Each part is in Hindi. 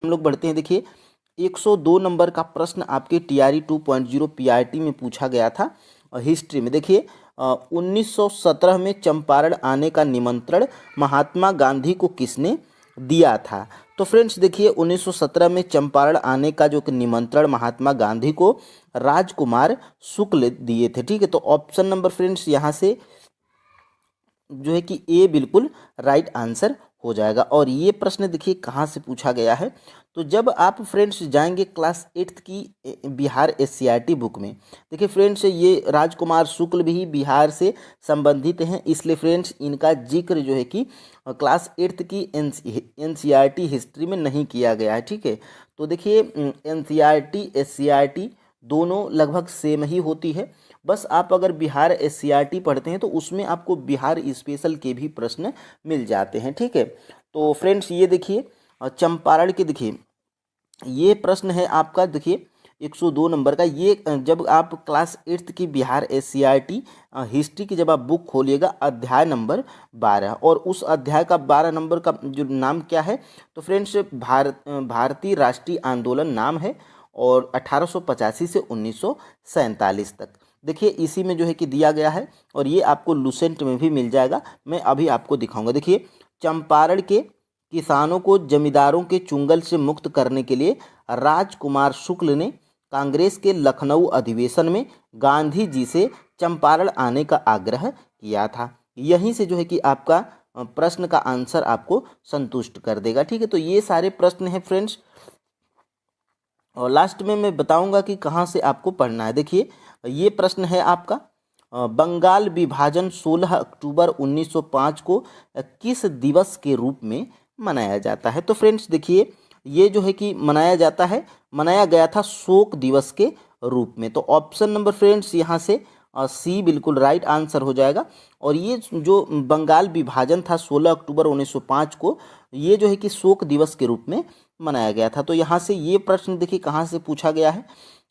हम लोग बढ़ते हैं। देखिए 102 नंबर का प्रश्न आपके टीआरई 2.0 पीआरटी में पूछा गया था हिस्ट्री में। देखिए 1917 में चंपारण आने का निमंत्रण महात्मा गांधी को किसने दिया था? तो फ्रेंड्स देखिए 1917 में चंपारण आने का जो निमंत्रण महात्मा गांधी को राजकुमार शुक्ल दिए थे। ठीक है, तो ऑप्शन नंबर फ्रेंड्स यहाँ से जो है कि ए बिल्कुल राइट आंसर हो जाएगा। और ये प्रश्न देखिए कहाँ से पूछा गया है, तो जब आप फ्रेंड्स जाएंगे क्लास 8th की बिहार एससीईआरटी बुक में, देखिए फ्रेंड्स ये राजकुमार शुक्ल भी बिहार से संबंधित हैं, इसलिए फ्रेंड्स इनका जिक्र जो है कि क्लास 8th की एनसीईआरटी हिस्ट्री में नहीं किया गया है। ठीक है, तो देखिए एनसीईआरटी एससीईआरटी दोनों लगभग सेम ही होती है, बस आप अगर बिहार एससीईआरटी पढ़ते हैं तो उसमें आपको बिहार स्पेशल के भी प्रश्न मिल जाते हैं। ठीक है, तो फ्रेंड्स ये देखिए चंपारण के देखिए ये प्रश्न है आपका, देखिए 102 नंबर का। ये जब आप क्लास 8th की बिहार एससीईआरटी हिस्ट्री की जब आप बुक खोलिएगा अध्याय नंबर 12, और उस अध्याय का 12 नंबर का जो नाम क्या है, तो फ्रेंड्स भारतीय राष्ट्रीय आंदोलन नाम है, और 1885 से 1947 तक देखिए इसी में जो है कि दिया गया है, और ये आपको लुसेंट में भी मिल जाएगा, मैं अभी आपको दिखाऊंगा। देखिए चंपारण के किसानों को जमींदारों के चुंगल से मुक्त करने के लिए राजकुमार शुक्ल ने कांग्रेस के लखनऊ अधिवेशन में गांधी जी से चंपारण आने का आग्रह किया था। यहीं से जो है कि आपका प्रश्न का आंसर आपको संतुष्ट कर देगा। ठीक है, तो ये सारे प्रश्न हैं फ्रेंड्स, और लास्ट में मैं बताऊंगा कि कहाँ से आपको पढ़ना है। देखिए ये प्रश्न है आपका बंगाल विभाजन 16 अक्टूबर 1905 को किस दिवस के रूप में मनाया जाता है? तो फ्रेंड्स देखिए ये जो है कि मनाया गया था शोक दिवस के रूप में। तो ऑप्शन नंबर फ्रेंड्स यहाँ से सी बिल्कुल राइट आंसर हो जाएगा। और ये जो बंगाल विभाजन था 16 अक्टूबर 1905 को, ये जो है कि शोक दिवस के रूप में मनाया गया था। तो यहाँ से ये प्रश्न देखिए कहाँ से पूछा गया है,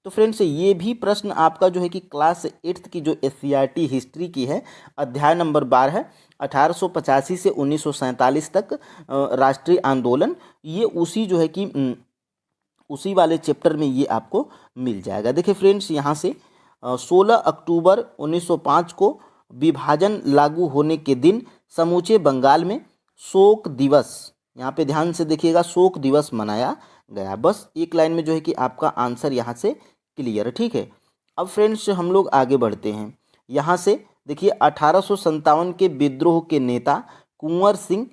तो फ्रेंड्स ये भी प्रश्न आपका जो है कि क्लास 8th की जो एससीईआरटी हिस्ट्री की है अध्याय नंबर 12 है 1885 से 1947 तक राष्ट्रीय आंदोलन, ये उसी जो है कि उसी वाले चैप्टर में ये आपको मिल जाएगा। देखिए फ्रेंड्स यहाँ से 16 अक्टूबर 1905 को विभाजन लागू होने के दिन समूचे बंगाल में शोक दिवस, यहाँ पे ध्यान से देखिएगा, शोक दिवस मनाया गया। बस एक लाइन में जो है कि आपका आंसर यहाँ से क्लियर है। ठीक है, अब फ्रेंड्स हम लोग आगे बढ़ते हैं। यहाँ से देखिए 1857 के विद्रोह के नेता कुंवर सिंह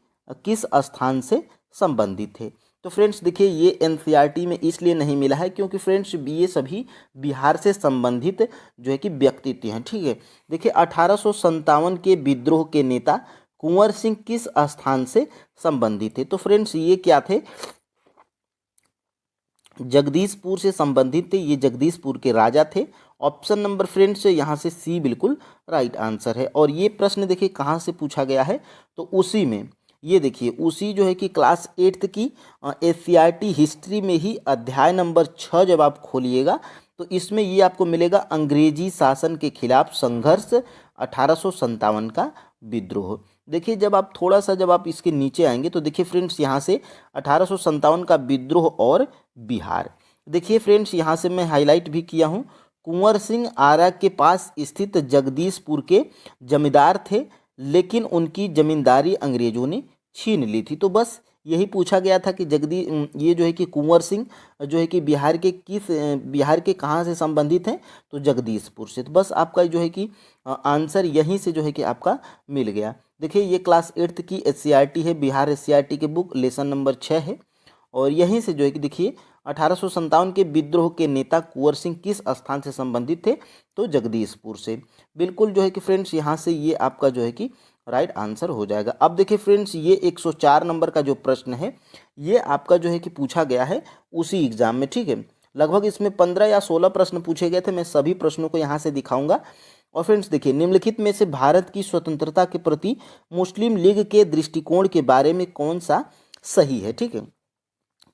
किस स्थान से संबंधित थे? तो फ्रेंड्स देखिए ये एनसीईआरटी में इसलिए नहीं मिला है क्योंकि फ्रेंड्स ये सभी बिहार से संबंधित जो है कि व्यक्तित्व हैं। ठीक है, देखिए 1857 के विद्रोह के नेता कुंवर सिंह किस स्थान से संबंधित थे? तो फ्रेंड्स ये क्या थे? जगदीशपुर से संबंधित थे, ये जगदीशपुर के राजा थे। ऑप्शन नंबर फ्रेंड्स यहाँ से सी बिल्कुल राइट आंसर है। और ये प्रश्न देखिए कहाँ से पूछा गया है, तो उसी में ये देखिए उसी जो है कि क्लास 8th की एससीईआरटी हिस्ट्री में ही अध्याय नंबर 6 जब आप खोलिएगा तो इसमें ये आपको मिलेगा अंग्रेजी शासन के खिलाफ संघर्ष 1857 का विद्रोह। देखिए जब आप इसके नीचे आएंगे तो देखिए फ्रेंड्स यहाँ से 1857 का विद्रोह और बिहार, देखिए फ्रेंड्स यहाँ से मैं हाईलाइट भी किया हूँ। कुंवर सिंह आरा के पास स्थित जगदीशपुर के जमींदार थे, लेकिन उनकी जमींदारी अंग्रेजों ने छीन ली थी। तो बस यही पूछा गया था कि ये जो है कि कुंवर सिंह जो है कि बिहार के कहाँ से संबंधित हैं? तो जगदीशपुर से। तो बस आपका जो है कि आंसर यहीं से जो है कि आपका मिल गया। देखिए ये क्लास 8th की एससीईआरटी है, बिहार एससीईआरटी के बुक लेसन नंबर 6 है, और यहीं से जो है कि देखिए 1857 के विद्रोह के नेता कुंवर सिंह किस स्थान से संबंधित थे? तो जगदीशपुर से। बिल्कुल जो है कि फ्रेंड्स यहाँ से ये आपका जो है कि राइट आंसर हो जाएगा। अब देखिए फ्रेंड्स ये 104 नंबर का जो प्रश्न है ये आपका जो है कि पूछा गया है उसी एग्जाम में। ठीक है, लगभग इसमें 15 या 16 प्रश्न पूछे गए थे, मैं सभी प्रश्नों को यहाँ से दिखाऊंगा। और फ्रेंड्स देखिए निम्नलिखित में से भारत की स्वतंत्रता के प्रति मुस्लिम लीग के दृष्टिकोण के बारे में कौन सा सही है? ठीक है,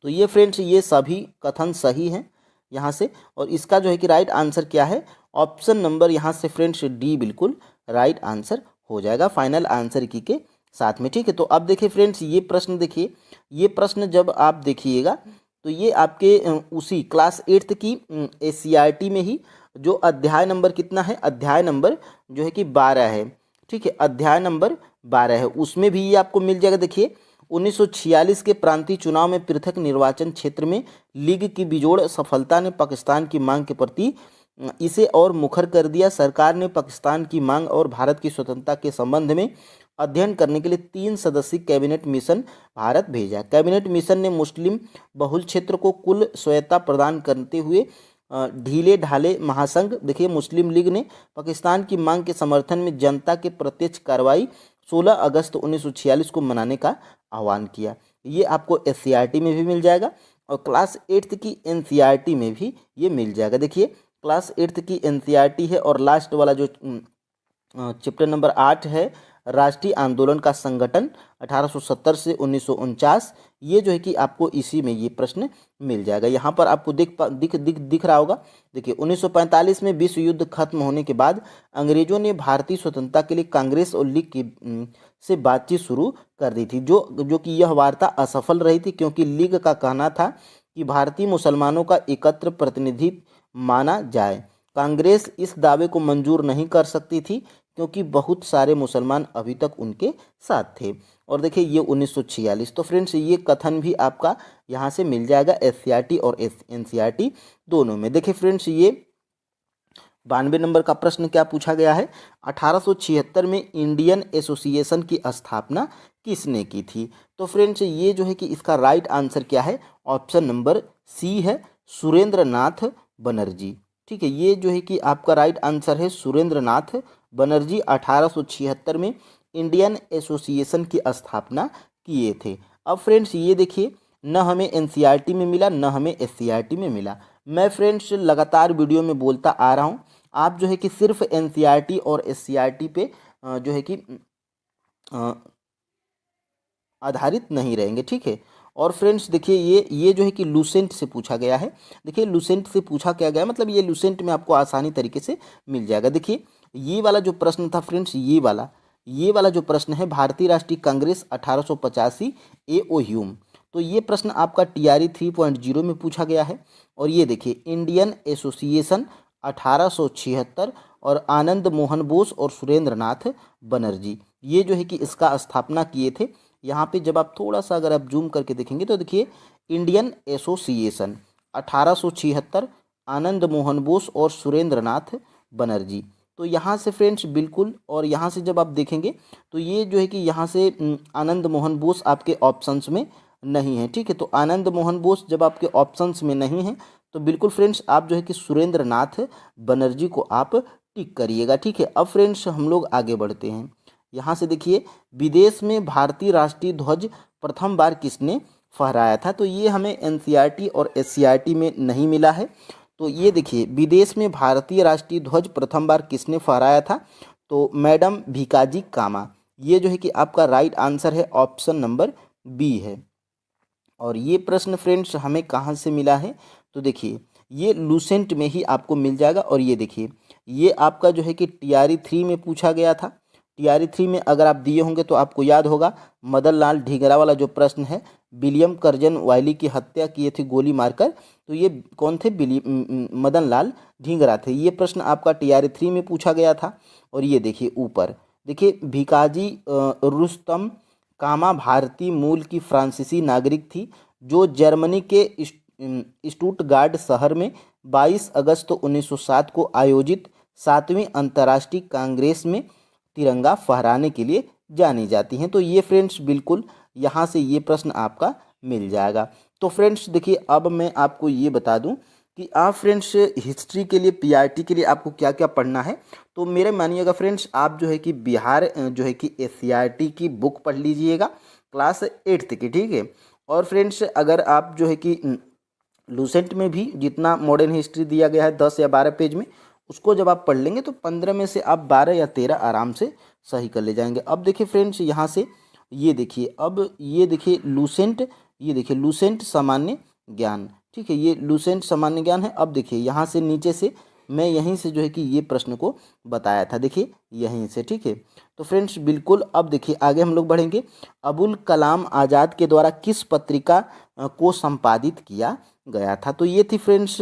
तो ये फ्रेंड्स ये सभी कथन सही हैं यहाँ से, और इसका जो है कि राइट आंसर क्या है? ऑप्शन नंबर यहाँ से फ्रेंड्स डी बिल्कुल राइट आंसर हो जाएगा फाइनल आंसर की के साथ में। ठीक है, तो अब देखिए फ्रेंड्स ये प्रश्न देखिए, ये प्रश्न जब आप देखिएगा तो ये आपके उसी क्लास 8th की SCERT में ही जो अध्याय नंबर कितना है, अध्याय नंबर जो है कि 12 है, ठीक है, अध्याय नंबर 12 है, उसमें भी ये आपको मिल जाएगा। देखिए 1946 के प्रांतीय चुनाव में पृथक निर्वाचन क्षेत्र में लीग की बेजोड़ सफलता ने पाकिस्तान की मांग के प्रति इसे और मुखर कर दिया। सरकार ने पाकिस्तान की मांग और भारत की स्वतंत्रता के संबंध में अध्ययन करने के लिए 3 सदस्यीय कैबिनेट मिशन भारत भेजा। कैबिनेट मिशन ने मुस्लिम बहुल क्षेत्र को कुल स्वायत्तता प्रदान करते हुए ढीले ढाले महासंघ, देखिए मुस्लिम लीग ने पाकिस्तान की मांग के समर्थन में जनता के प्रत्यक्ष कार्रवाई 16 अगस्त 1946 को मनाने का आह्वान किया। ये आपको SCERT में भी मिल जाएगा और क्लास 8th की NCERT में भी ये मिल जाएगा। देखिए क्लास 8th की NCERT है और लास्ट वाला जो चैप्टर नंबर 8 है राष्ट्रीय आंदोलन का संगठन 1870 से 1949, ये जो है कि आपको इसी में ये प्रश्न मिल जाएगा। यहाँ पर आपको दिख रहा होगा। देखिए 1945 में विश्व युद्ध खत्म होने के बाद अंग्रेजों ने भारतीय स्वतंत्रता के लिए कांग्रेस और लीग की से बातचीत शुरू कर दी थी, जो कि यह वार्ता असफल रही थी, क्योंकि लीग का कहना था कि भारतीय मुसलमानों का एकत्र प्रतिनिधित्व माना जाए। कांग्रेस इस दावे को मंजूर नहीं कर सकती थी क्योंकि बहुत सारे मुसलमान अभी तक उनके साथ थे। और देखिए ये 1946, तो फ्रेंड्स ये कथन भी आपका यहाँ से मिल जाएगा SCERT और NCERT दोनों में। देखिए फ्रेंड्स ये 92 नंबर का प्रश्न क्या पूछा गया है, 1876 में इंडियन एसोसिएशन की स्थापना किसने की थी। तो फ्रेंड्स ये जो है कि इसका राइट आंसर क्या है, ऑप्शन नंबर सी है, सुरेंद्र नाथ बनर्जी। ठीक है, ये जो है कि आपका राइट आंसर है सुरेंद्र नाथ बनर्जी 1876 में इंडियन एसोसिएशन की स्थापना किए थे। अब फ्रेंड्स ये देखिए न हमें NCERT में मिला न हमें SCERT में मिला। मैं फ्रेंड्स लगातार वीडियो में बोलता आ रहा हूँ, आप जो है कि सिर्फ NCERT और SCERT पे जो है कि आधारित नहीं रहेंगे, ठीक है। और फ्रेंड्स देखिए ये जो है कि लूसेंट से पूछा गया है। देखिए लूसेंट से पूछा क्या गया, मतलब ये लूसेंट में आपको आसानी तरीके से मिल जाएगा। देखिए ये वाला जो प्रश्न था फ्रेंड्स, ये वाला जो प्रश्न है, भारतीय राष्ट्रीय कांग्रेस 1885 ए.ओ. ह्यूम, तो ये प्रश्न आपका TRE 3.0 में पूछा गया है। और ये देखिए इंडियन एसोसिएशन 1876 और आनंद मोहन बोस और सुरेंद्र नाथ बनर्जी, ये जो है कि इसका स्थापना किए थे। यहाँ पे जब आप थोड़ा सा अगर आप जूम करके देखेंगे तो देखिए इंडियन एसोसिएशन 1876 आनंद मोहन बोस और सुरेंद्र नाथ बनर्जी, तो यहाँ से फ्रेंड्स बिल्कुल, और यहाँ से जब आप देखेंगे तो ये जो है कि यहाँ से आनंद मोहन बोस आपके ऑप्शंस में नहीं है, ठीक है। तो आनंद मोहन बोस जब आपके ऑप्शंस में नहीं है तो बिल्कुल फ्रेंड्स आप जो है कि सुरेंद्र नाथ बनर्जी को आप टिक करिएगा, ठीक है। अब फ्रेंड्स हम लोग आगे बढ़ते हैं। यहाँ से देखिए विदेश में भारतीय राष्ट्रीय ध्वज प्रथम बार किसने फहराया था, तो ये हमें NCERT और SCERT में नहीं मिला है। तो ये देखिए विदेश में भारतीय राष्ट्रीय ध्वज प्रथम बार किसने फहराया था, तो मैडम भीकाजी कामा, ये जो है कि आपका राइट आंसर है, ऑप्शन नंबर बी है। और ये प्रश्न फ्रेंड्स हमें कहाँ से मिला है, तो देखिए ये लूसेंट में ही आपको मिल जाएगा। और ये देखिए ये आपका जो है कि TRE 3 में पूछा गया था। TRE 3 में अगर आप दिए होंगे तो आपको याद होगा, मदन लाल ढींगरा वाला जो प्रश्न है, विलियम कर्जन वाइली की हत्या किए थे गोली मारकर, तो ये कौन थे, मदन लाल ढींगरा थे। ये प्रश्न आपका TRE 3 में पूछा गया था। और ये देखिए ऊपर देखिए भिकाजी रुस्तम कामा भारतीय मूल की फ्रांसीसी नागरिक थी जो जर्मनी के स्टुटगार्ट शहर में 22 अगस्त 1907 को आयोजित 7वीं अंतर्राष्ट्रीय कांग्रेस में तिरंगा फहराने के लिए जानी जाती हैं। तो ये फ्रेंड्स बिल्कुल यहाँ से ये प्रश्न आपका मिल जाएगा। तो फ्रेंड्स देखिए अब मैं आपको ये बता दूं कि आप फ्रेंड्स हिस्ट्री के लिए PRT के लिए आपको क्या क्या पढ़ना है। तो मेरे मानिएगा फ्रेंड्स, आप जो है कि बिहार जो है कि SCERT की बुक पढ़ लीजिएगा क्लास 8th की, ठीक है। और फ्रेंड्स अगर आप जो है कि लूसेंट में भी जितना मॉडर्न हिस्ट्री दिया गया है 10 या 12 पेज में, उसको जब आप पढ़ लेंगे तो 15 में से आप 12 या 13 आराम से सही कर ले जाएंगे। अब देखिए फ्रेंड्स यहाँ से ये देखिए, अब ये देखिए लूसेंट, ये देखिए लूसेंट सामान्य ज्ञान, ठीक है, ये लूसेंट सामान्य ज्ञान है। अब देखिए यहाँ से नीचे से मैं यहीं से जो है कि ये प्रश्न को बताया था, देखिए यहीं से, ठीक है। तो फ्रेंड्स बिल्कुल अब देखिए आगे हम लोग बढ़ेंगे। अबुल कलाम आज़ाद के द्वारा किस पत्रिका को संपादित किया गया था। तो ये थी फ्रेंड्स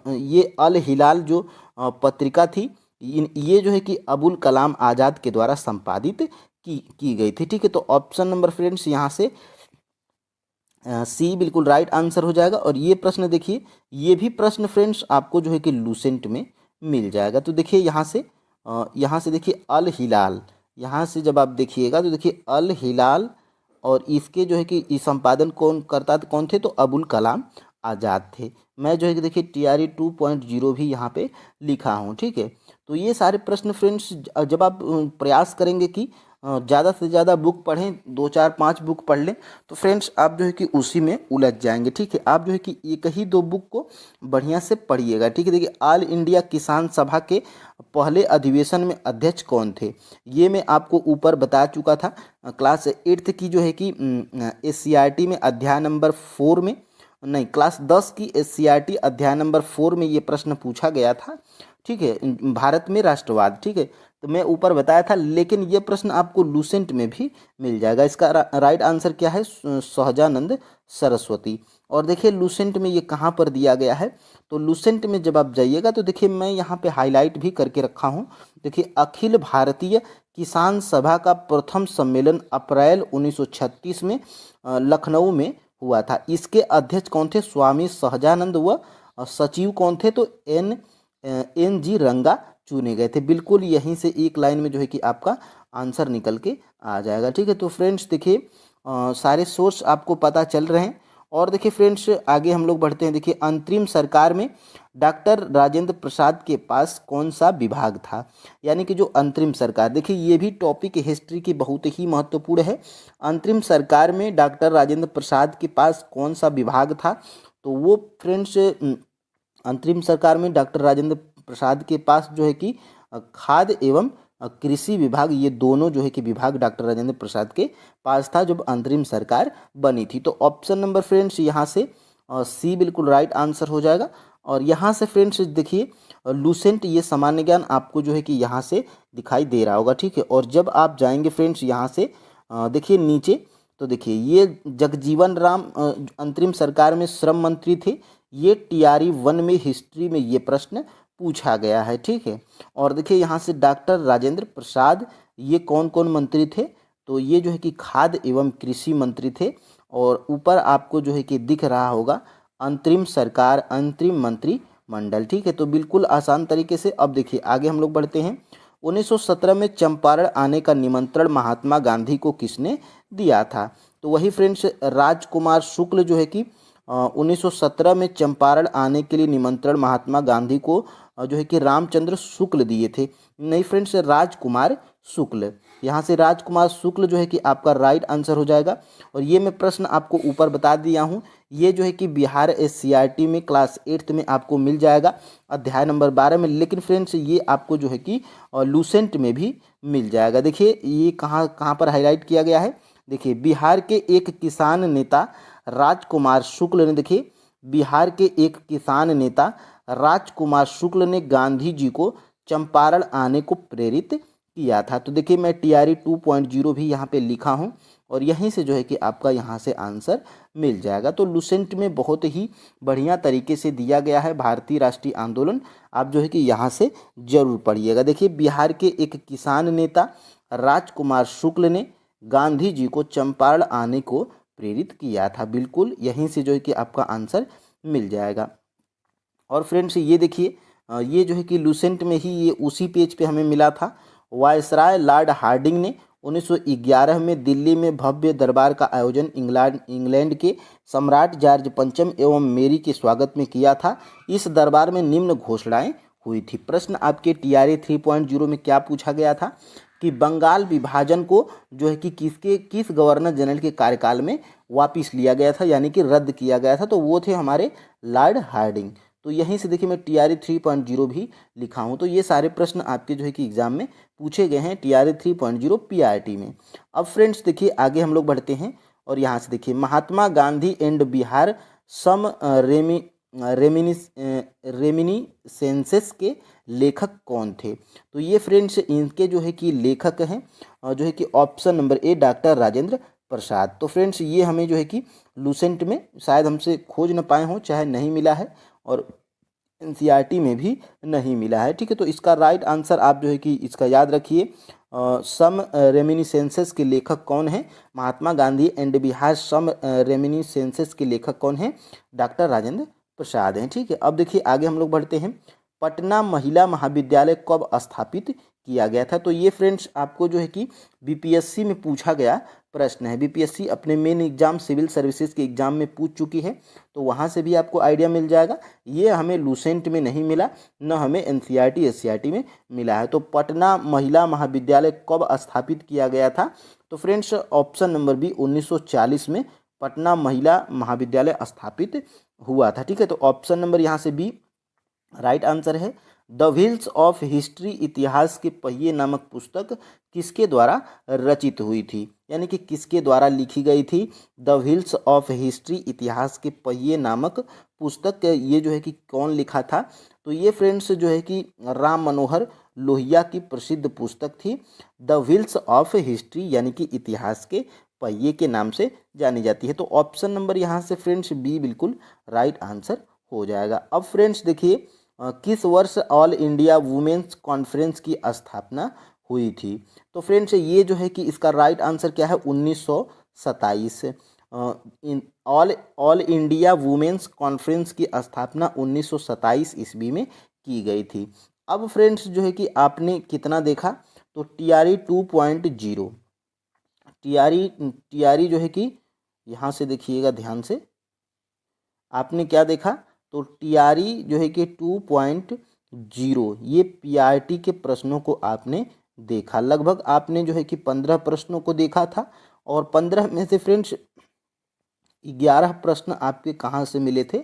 ये अल हिलाल जो पत्रिका थी, ये जो है कि अबुल कलाम आज़ाद के द्वारा संपादित की गई थी। ठीक है, तो ऑप्शन नंबर फ्रेंड्स यहाँ से सी बिल्कुल राइट आंसर हो जाएगा। और ये प्रश्न देखिए, ये भी प्रश्न फ्रेंड्स आपको जो है कि लूसेंट में मिल जाएगा। तो देखिए यहाँ से देखिए अल हिलाल, यहाँ से जब आप देखिएगा तो देखिए अल हिलाल, और इसके जो है कि इस संपादन कौन थे, तो अबुल कलाम आज़ाद थे। मैं जो है कि देखिए TRE 2.0 भी यहाँ पे लिखा हूँ। ठीक है, तो ये सारे प्रश्न फ्रेंड्स जब आप प्रयास करेंगे कि ज़्यादा से ज़्यादा बुक पढ़ें, 2 4 5 बुक पढ़ लें, तो फ्रेंड्स आप जो है कि उसी में उलझ जाएंगे। ठीक है, आप जो है कि एक ही 2 बुक को बढ़िया से पढ़िएगा। ठीक है, देखिए ऑल इंडिया किसान सभा के पहले अधिवेशन में अध्यक्ष कौन थे, ये मैं आपको ऊपर बता चुका था। क्लास 8th की जो है कि SCRT में अध्याय नंबर 4 में, नहीं क्लास 10 की SCRT अध्याय नंबर 4 में ये प्रश्न पूछा गया था। ठीक है, भारत में राष्ट्रवाद। ठीक है, तो मैं ऊपर बताया था, लेकिन ये प्रश्न आपको लूसेंट में भी मिल जाएगा। इसका राइट आंसर क्या है, सहजानंद सरस्वती। और देखिए लूसेंट में ये कहाँ पर दिया गया है, तो लूसेंट में जब आप जाइएगा तो देखिए मैं यहाँ पे हाईलाइट भी करके रखा हूँ। देखिए अखिल भारतीय किसान सभा का प्रथम सम्मेलन अप्रैल 1936 में लखनऊ में हुआ था। इसके अध्यक्ष कौन थे, स्वामी सहजानंद, व सचिव कौन थे, तो NG रंगा चुने गए थे। बिल्कुल यहीं से एक लाइन में जो है कि आपका आंसर निकल के आ जाएगा। ठीक है, तो फ्रेंड्स देखिए सारे सोर्स आपको पता चल रहे हैं। और देखिए फ्रेंड्स आगे हम लोग बढ़ते हैं। देखिए अंतरिम सरकार में डॉक्टर राजेंद्र प्रसाद के पास कौन सा विभाग था, यानी कि जो अंतरिम सरकार, देखिए ये भी टॉपिक हिस्ट्री की बहुत ही महत्वपूर्ण है। अंतरिम सरकार में डॉक्टर राजेंद्र प्रसाद के पास कौन सा विभाग था, तो वो फ्रेंड्स अंतरिम सरकार में डॉक्टर राजेंद्र प्रसाद के पास जो है कि खाद्य एवं कृषि विभाग, ये दोनों जो है कि विभाग डॉक्टर राजेंद्र प्रसाद के पास था जब अंतरिम सरकार बनी थी। तो ऑप्शन नंबर फ्रेंड्स यहाँ से सी बिल्कुल राइट आंसर हो जाएगा। और यहाँ से फ्रेंड्स देखिए लूसेंट, ये सामान्य ज्ञान आपको जो है कि यहाँ से दिखाई दे रहा होगा। ठीक है, और जब आप जाएंगे फ्रेंड्स यहाँ से देखिए नीचे, तो देखिए ये जगजीवन राम अंतरिम सरकार में श्रम मंत्री थे। ये TRE 1 में हिस्ट्री में ये प्रश्न पूछा गया है। ठीक है, और देखिए यहाँ से डॉक्टर राजेंद्र प्रसाद ये कौन कौन मंत्री थे, तो ये जो है कि खाद्य एवं कृषि मंत्री थे। और ऊपर आपको जो है कि दिख रहा होगा अंतरिम सरकार, अंतरिम मंत्रिमंडल। ठीक है, तो बिल्कुल आसान तरीके से अब देखिए आगे हम लोग बढ़ते हैं। 1917 में चंपारण आने का निमंत्रण महात्मा गांधी को किसने दिया था, तो वही फ्रेंड्स राजकुमार शुक्ल जो है कि 1917 में चंपारण आने के लिए निमंत्रण महात्मा गांधी को जो है कि रामचंद्र शुक्ल दिए थे। नहीं फ्रेंड्स, राजकुमार शुक्ल, यहाँ से राजकुमार शुक्ल जो है कि आपका राइट आंसर हो जाएगा। और ये मैं प्रश्न आपको ऊपर बता दिया हूँ, ये जो है कि बिहार SCRT में क्लास 8th में आपको मिल जाएगा अध्याय नंबर 12 में। लेकिन फ्रेंड्स ये आपको जो है कि लूसेंट में भी मिल जाएगा। देखिए ये कहाँ कहाँ पर हाईलाइट किया गया है, देखिए बिहार के एक किसान नेता राजकुमार शुक्ल ने, देखिए बिहार के एक किसान नेता राजकुमार शुक्ल ने गांधी जी को चंपारण आने को प्रेरित किया था। तो देखिए मैं TRE 2.0 भी यहाँ पे लिखा हूँ, और यहीं से जो है कि आपका यहाँ से आंसर मिल जाएगा। तो लूसेंट में बहुत ही बढ़िया तरीके से दिया गया है भारतीय राष्ट्रीय आंदोलन, आप जो है कि यहाँ से जरूर पढ़िएगा। देखिए बिहार के एक किसान नेता राजकुमार शुक्ल ने गांधी जी को चंपारण आने को प्रेरित किया था। बिल्कुल यहीं से जो है कि आपका आंसर मिल जाएगा। और फ्रेंड्स ये देखिए ये जो है कि लूसेंट में ही ये उसी पेज पे हमें मिला था। वायसराय लॉर्ड हार्डिंग ने 1911 में दिल्ली में भव्य दरबार का आयोजन इंग्लैंड के सम्राट जॉर्ज पंचम एवं मेरी के स्वागत में किया था। इस दरबार में निम्न घोषणाएं हुई थी। प्रश्न आपके TRE 3.0 में क्या पूछा गया था कि बंगाल विभाजन को जो है कि किस गवर्नर जनरल के कार्यकाल में वापस लिया गया था, यानी कि रद्द किया गया था, तो वो थे हमारे लॉर्ड हार्डिंग। तो यहीं से देखिए मैं TRE 3.0 भी लिखा हूँ। तो ये सारे प्रश्न आपके जो है कि एग्जाम में पूछे गए हैं TRE 3.0 PRT में। अब फ्रेंड्स देखिए आगे हम लोग बढ़ते हैं, और यहाँ से देखिए Mahatma Gandhi and Bihar some reminiscences के लेखक कौन थे, तो ये फ्रेंड्स इनके जो है कि लेखक हैं जो है कि option number A doctor Rajendra Prasad. तो फ्रेंड्स ये हमें जो है कि लूसेंट में शायद हमसे खोज न पाए हों, चाहे नहीं मिला है, और एनसीईआरटी में भी नहीं मिला है। ठीक है, तो इसका राइट आंसर आप जो है कि इसका याद रखिए। सम रेमिनिसेंसेस के लेखक कौन हैं? Mahatma Gandhi and Bihar some reminiscences के लेखक कौन हैं? डॉक्टर राजेंद्र प्रसाद हैं। ठीक है, अब देखिए आगे हम लोग बढ़ते हैं। पटना महिला महाविद्यालय कब स्थापित किया गया था? तो ये फ्रेंड्स आपको जो है कि बीपीएससी में पूछा गया प्रश्न है। बीपीएससी अपने मेन एग्जाम सिविल सर्विसेज के एग्जाम में पूछ चुकी है, तो वहाँ से भी आपको आइडिया मिल जाएगा। ये हमें लूसेंट में नहीं मिला, न हमें एनसीईआरटी एससीईआरटी में मिला है। तो पटना महिला महाविद्यालय कब स्थापित किया गया था? तो फ्रेंड्स ऑप्शन नंबर बी 1940 में पटना महिला महाविद्यालय स्थापित हुआ था। ठीक है, तो ऑप्शन नंबर यहाँ से बी राइट आंसर है। द व्हील्स ऑफ हिस्ट्री इतिहास के पहिए नामक पुस्तक किसके द्वारा रचित हुई थी? यानी कि किसके द्वारा लिखी गई थी? द व्हील्स ऑफ हिस्ट्री इतिहास के पहिए नामक पुस्तक ये जो है कि कौन लिखा था? तो ये फ्रेंड्स जो है कि राम मनोहर लोहिया की प्रसिद्ध पुस्तक थी द व्हील्स ऑफ हिस्ट्री, यानी कि इतिहास के पहिए के नाम से जानी जाती है। तो ऑप्शन नंबर यहाँ से फ्रेंड्स बी बिल्कुल राइट आंसर हो जाएगा। अब फ्रेंड्स देखिए किस वर्ष ऑल इंडिया वुमेन्स कॉन्फ्रेंस की स्थापना हुई थी? तो फ्रेंड्स ये जो है कि इसका राइट आंसर क्या है? 1927। ऑल इंडिया वुमेन्स कॉन्फ्रेंस की स्थापना 1927 ईस्वी में की गई थी। अब फ्रेंड्स जो है कि आपने कितना देखा? तो टीआरई 2.0 टीआरई जो है कि यहाँ से देखिएगा ध्यान से, आपने क्या देखा? तो टीआरई जो है कि 2.0 ये पीआरटी के प्रश्नों को आपने देखा। लगभग आपने जो है कि 15 प्रश्नों को देखा था, और 15 में से फ्रेंड्स 11 प्रश्न आपके कहाँ से मिले थे?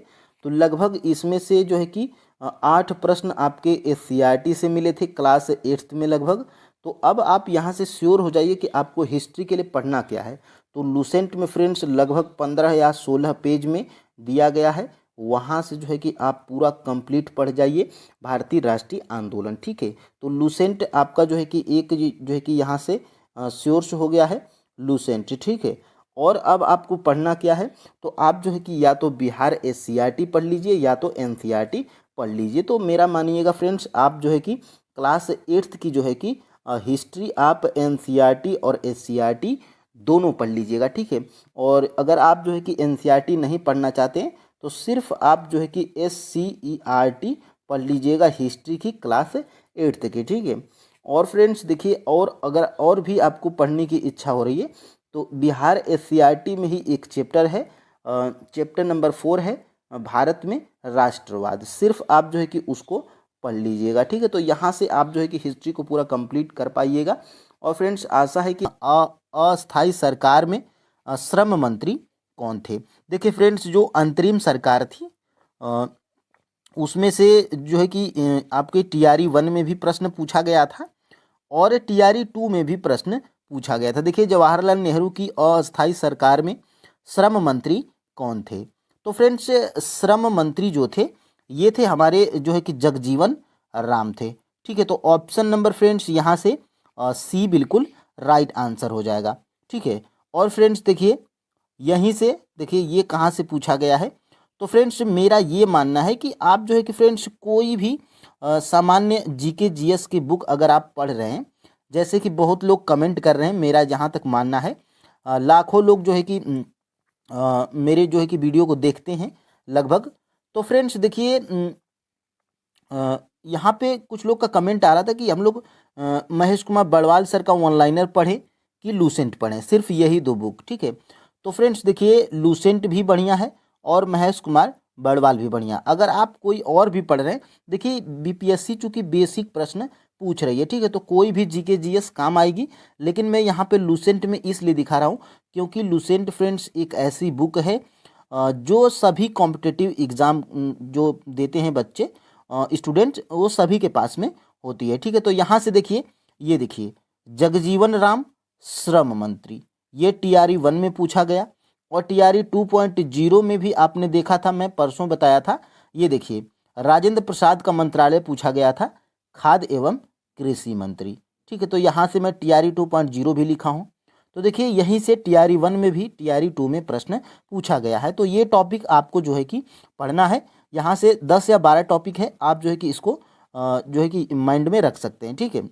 तो लगभग इसमें से जो है कि 8 प्रश्न आपके एससीईआरटी से मिले थे क्लास 8th में लगभग। तो अब आप यहाँ से श्योर हो जाइए कि आपको हिस्ट्री के लिए पढ़ना क्या है। तो लूसेंट में फ्रेंड्स लगभग 15 या 16 पेज में दिया गया है, वहाँ से जो है कि आप पूरा कंप्लीट पढ़ जाइए भारतीय राष्ट्रीय आंदोलन। ठीक है, तो लूसेंट आपका जो है कि एक जो है कि यहाँ से श्योर्स हो गया है लूसेंट। ठीक है, और अब आपको पढ़ना क्या है? तो आप जो है कि या तो बिहार एससीईआरटी पढ़ लीजिए या तो एनसीईआरटी पढ़ लीजिए। तो मेरा मानिएगा फ्रेंड्स, आप जो है कि क्लास 8th की जो है कि हिस्ट्री आप एनसीईआरटी और एससीईआरटी दोनों पढ़ लीजिएगा। ठीक है, और अगर आप जो है कि एनसीईआरटी नहीं पढ़ना चाहते हैं तो सिर्फ आप जो है कि एससीईआरटी पढ़ लीजिएगा हिस्ट्री की क्लास 8th की। ठीक है, और फ्रेंड्स देखिए, और अगर और भी आपको पढ़ने की इच्छा हो रही है तो बिहार एससीईआरटी में ही एक चैप्टर है, चैप्टर नंबर 4 है भारत में राष्ट्रवाद। सिर्फ आप जो है कि उसको पढ़ लीजिएगा। ठीक है, तो यहाँ से आप जो है कि हिस्ट्री को पूरा कंप्लीट कर पाइएगा। और फ्रेंड्स आशा है कि अस्थाई सरकार में श्रम मंत्री कौन थे? देखिए फ्रेंड्स, जो अंतरिम सरकार थी उसमें से जो है कि आपके टीआरई 1 में भी प्रश्न पूछा गया था और टीआरई 2 में भी प्रश्न पूछा गया था। देखिए जवाहरलाल नेहरू की अस्थाई सरकार में श्रम मंत्री कौन थे? तो फ्रेंड्स श्रम मंत्री जो थे ये थे हमारे जो है कि जगजीवन राम थे। ठीक है, तो ऑप्शन नंबर फ्रेंड्स यहाँ से सी बिल्कुल राइट आंसर हो जाएगा। ठीक है, और फ्रेंड्स देखिए यहीं से देखिए ये कहाँ से पूछा गया है। तो फ्रेंड्स मेरा ये मानना है कि आप जो है कि फ्रेंड्स कोई भी सामान्य जीके जीएस की बुक अगर आप पढ़ रहे हैं, जैसे कि बहुत लोग कमेंट कर रहे हैं, मेरा जहाँ तक मानना है लाखों लोग जो है कि मेरे जो है कि वीडियो को देखते हैं लगभग। तो फ्रेंड्स देखिए यहाँ पे कुछ लोग का कमेंट आ रहा था कि हम लोग महेश कुमार बड़वाल सर का ऑनलाइनर पढ़ें कि लूसेंट पढ़ें, सिर्फ यही 2 बुक। ठीक है, तो फ्रेंड्स देखिए लूसेंट भी बढ़िया है और महेश कुमार बड़वाल भी बढ़िया। अगर आप कोई और भी पढ़ रहे हैं, देखिए बीपीएससी चूँकि बेसिक प्रश्न पूछ रही है, ठीक है, तो कोई भी जीके जीएस काम आएगी। लेकिन मैं यहाँ पे लूसेंट में इसलिए दिखा रहा हूँ क्योंकि लूसेंट फ्रेंड्स एक ऐसी बुक है जो सभी कॉम्पिटिटिव एग्ज़ाम जो देते हैं बच्चे स्टूडेंट, वो सभी के पास में होती है। ठीक है, तो यहाँ से देखिए, ये देखिए जगजीवन राम श्रम मंत्री, ये टीआरई 1 में पूछा गया और टीआरई 2.0 में भी आपने देखा था, मैं परसों बताया था। ये देखिए राजेंद्र प्रसाद का मंत्रालय पूछा गया था, खाद्य एवं कृषि मंत्री। ठीक है, तो यहाँ से मैं टीआरई 2.0 भी लिखा हूँ। तो देखिए यहीं से टीआरई 1 में भी टीआरई 2 में प्रश्न पूछा गया है। तो ये टॉपिक आपको जो है कि पढ़ना है। यहाँ से 10 या 12 टॉपिक है, आप जो है कि इसको जो है कि माइंड में रख सकते हैं, ठीक है।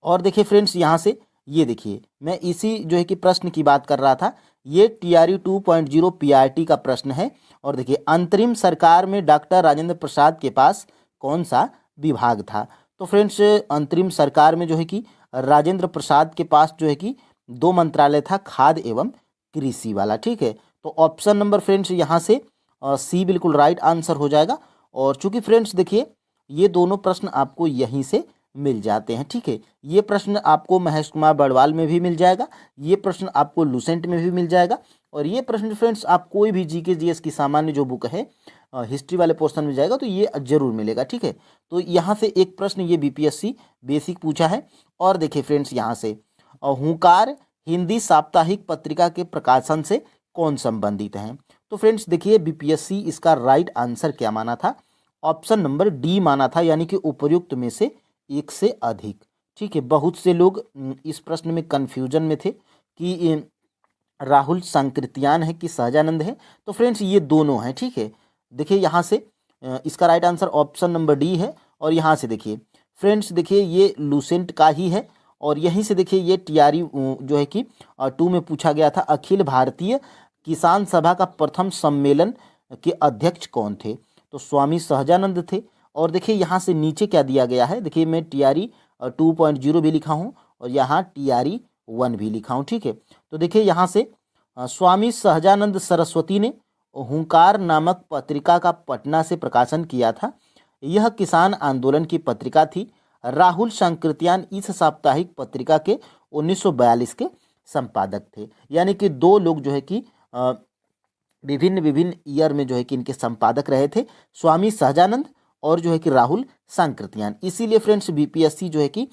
और देखिए फ्रेंड्स, यहाँ से ये देखिए मैं इसी जो है कि प्रश्न की बात कर रहा था। ये टीआरई 2.0 पीआरटी का प्रश्न है। और देखिए अंतरिम सरकार में डॉक्टर राजेंद्र प्रसाद के पास कौन सा विभाग था? तो फ्रेंड्स, अंतरिम सरकार में जो है कि राजेंद्र प्रसाद के पास जो है कि 2 मंत्रालय था, खाद्य एवं कृषि वाला, ठीक है। तो ऑप्शन नंबर फ्रेंड्स यहाँ से सी बिल्कुल राइट आंसर हो जाएगा। और चूंकि फ्रेंड्स देखिए ये दोनों प्रश्न आपको यहीं से मिल जाते हैं, ठीक है। ये प्रश्न आपको महेश कुमार बड़वाल में भी मिल जाएगा, ये प्रश्न आपको लुसेंट में भी मिल जाएगा, और ये प्रश्न फ्रेंड्स आप कोई भी जीके जीएस की सामान्य जो बुक है हिस्ट्री वाले पोर्शन में जाएगा तो ये जरूर मिलेगा, ठीक है। तो यहाँ से एक प्रश्न ये बीपीएससी बेसिक पूछा है। और देखिए फ्रेंड्स, यहाँ से हुंकार हिंदी साप्ताहिक पत्रिका के प्रकाशन से कौन संबंधित हैं? तो फ्रेंड्स देखिए बीपीएससी इसका राइट आंसर क्या माना था? ऑप्शन नंबर डी माना था, यानी कि उपर्युक्त में से एक से अधिक, ठीक है। बहुत से लोग इस प्रश्न में कंफ्यूजन में थे कि राहुल सांकृत्यान है कि सहजानंद है। तो फ्रेंड्स ये दोनों हैं, ठीक है। देखिए यहाँ से इसका right answer option number D है। और यहाँ से देखिए फ्रेंड्स, देखिए ये लुसेंट का ही है। और यहीं से देखिए ये टीआरई जो है कि 2 में पूछा गया था, अखिल भारतीय किसान सभा का प्रथम सम्मेलन के अध्यक्ष कौन थे? तो स्वामी सहजानंद थे। और देखिए यहाँ से नीचे क्या दिया गया है, देखिए मैं टीआरई 2.0 भी लिखा हूँ और यहाँ टीआरई 1 भी लिखा हूँ, ठीक है। तो देखिए यहाँ से स्वामी सहजानंद सरस्वती ने हुंकार नामक पत्रिका का पटना से प्रकाशन किया था। यह किसान आंदोलन की पत्रिका थी। राहुल सांकृत्यान इस साप्ताहिक पत्रिका के 1942 के संपादक थे। यानी कि 2 लोग जो है कि विभिन्न विभिन्न ईयर में जो है कि इनके संपादक रहे थे, स्वामी सहजानंद और जो है कि राहुल सांकृत्यान। इसीलिए फ्रेंड्स बीपीएससी जो है कि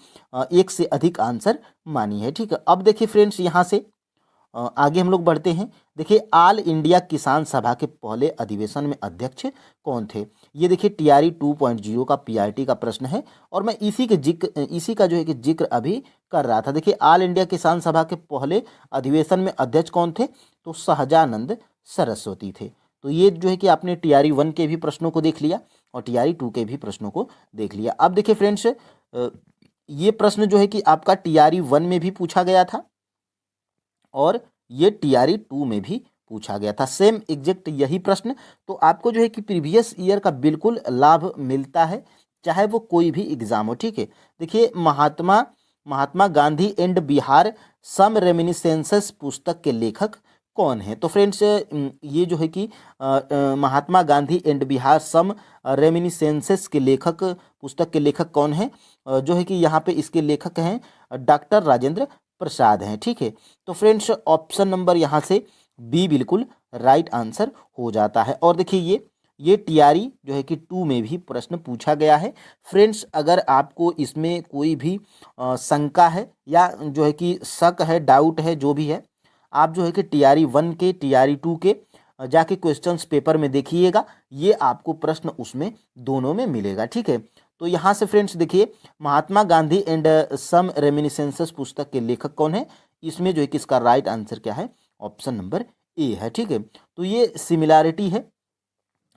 एक से अधिक आंसर मानी है, ठीक है। अब देखिए फ्रेंड्स यहाँ से आगे हम लोग बढ़ते हैं। देखिए ऑल इंडिया किसान सभा के पहले अधिवेशन में अध्यक्ष कौन थे? ये देखिए टीआरई 2.0 का पीआरटी का प्रश्न है और मैं इसी का जो है कि जिक्र अभी कर रहा था। देखिए ऑल इंडिया किसान सभा के पहले अधिवेशन में अध्यक्ष कौन थे? तो सहजानंद सरस्वती थे। तो ये जो है कि आपने टीआरई 1 के भी प्रश्नों को देख लिया और टीआरई 2 के भी प्रश्नों को देख लिया। अब देखिए फ्रेंड्स, ये प्रश्न जो है कि आपका टीआरई 1 में भी पूछा गया था और ये टीआरई 2 में भी पूछा गया था, सेम एग्जैक्ट यही प्रश्न। तो आपको जो है कि प्रीवियस ईयर का बिल्कुल लाभ मिलता है, चाहे वो कोई भी एग्जाम हो, ठीक है। देखिए Mahatma Gandhi and Bihar some reminiscences पुस्तक के लेखक कौन है? तो फ्रेंड्स ये जो है कि Mahatma Gandhi and Bihar some reminiscences के लेखक पुस्तक के लेखक कौन है? जो है कि यहाँ पे इसके लेखक हैं डॉक्टर राजेंद्र प्रसाद हैं, ठीक है। तो फ्रेंड्स ऑप्शन नंबर यहाँ से बी बिल्कुल राइट आंसर हो जाता है। और देखिए ये टीआरई जो है कि 2 में भी प्रश्न पूछा गया है। फ्रेंड्स अगर आपको इसमें कोई भी शंका है या जो है कि शक है, डाउट है, जो भी है, आप जो है कि टीआरई 1 के टीआरई 2 के जाके क्वेश्चंस पेपर में देखिएगा, ये आपको प्रश्न उसमें दोनों में मिलेगा, ठीक है। तो यहाँ से फ्रेंड्स देखिए Mahatma Gandhi and some reminiscences पुस्तक के लेखक कौन है? इसमें जो है कि इसका राइट आंसर क्या है? ऑप्शन नंबर ए है, ठीक है। तो ये सिमिलैरिटी है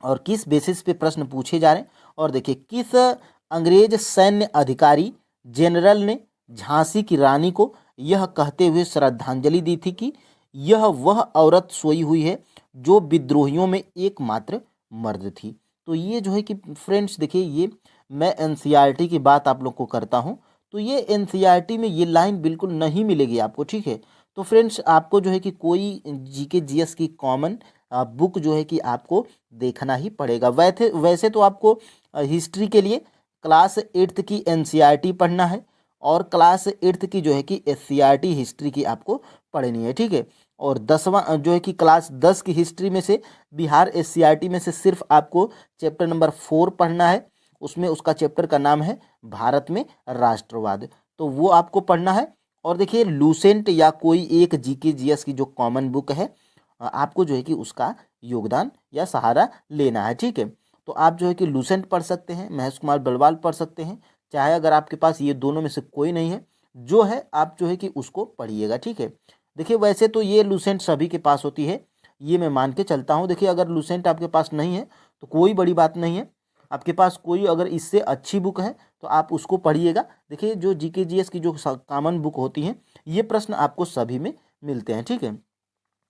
और किस बेसिस पे प्रश्न पूछे जा रहे हैं। और देखिए किस अंग्रेज सैन्य अधिकारी जनरल ने झांसी की रानी को यह कहते हुए श्रद्धांजलि दी थी कि यह वह औरत सोई हुई है जो विद्रोहियों में एकमात्र मर्द थी? तो ये जो है कि फ्रेंड्स देखिए, ये मैं एनसीईआरटी की बात आप लोग को करता हूँ, तो ये एनसीईआरटी में ये लाइन बिल्कुल नहीं मिलेगी आपको, ठीक है। तो फ्रेंड्स आपको जो है कि कोई जीके जीएस की कॉमन बुक जो है कि आपको देखना ही पड़ेगा। वैसे तो आपको हिस्ट्री के लिए क्लास 8th की एनसीईआरटी पढ़ना है और क्लास 8th की जो है कि एससीईआरटी हिस्ट्री की आपको पढ़नी है, ठीक है। और 10वां जो है कि क्लास 10 की हिस्ट्री में से बिहार एससीईआरटी में से सिर्फ आपको चैप्टर नंबर 4 पढ़ना है। उसमें उसका चैप्टर का नाम है भारत में राष्ट्रवाद, तो वो आपको पढ़ना है। और देखिए लूसेंट या कोई एक जीके जीएस की जो कॉमन बुक है, आपको जो है कि उसका योगदान या सहारा लेना है, ठीक है। तो आप जो है कि लूसेंट पढ़ सकते हैं, महेश कुमार बलवाल पढ़ सकते हैं, चाहे अगर आपके पास ये दोनों में से कोई नहीं है, जो है आप जो है कि उसको पढ़िएगा, ठीक है। देखिए वैसे तो ये लूसेंट सभी के पास होती है, ये मैं मान के चलता हूँ। देखिए अगर लूसेंट आपके पास नहीं है तो कोई बड़ी बात नहीं है, आपके पास कोई अगर इससे अच्छी बुक है तो आप उसको पढ़िएगा। देखिए जो जीके जीएस की जो कॉमन बुक होती हैं, ये प्रश्न आपको सभी में मिलते हैं, ठीक है।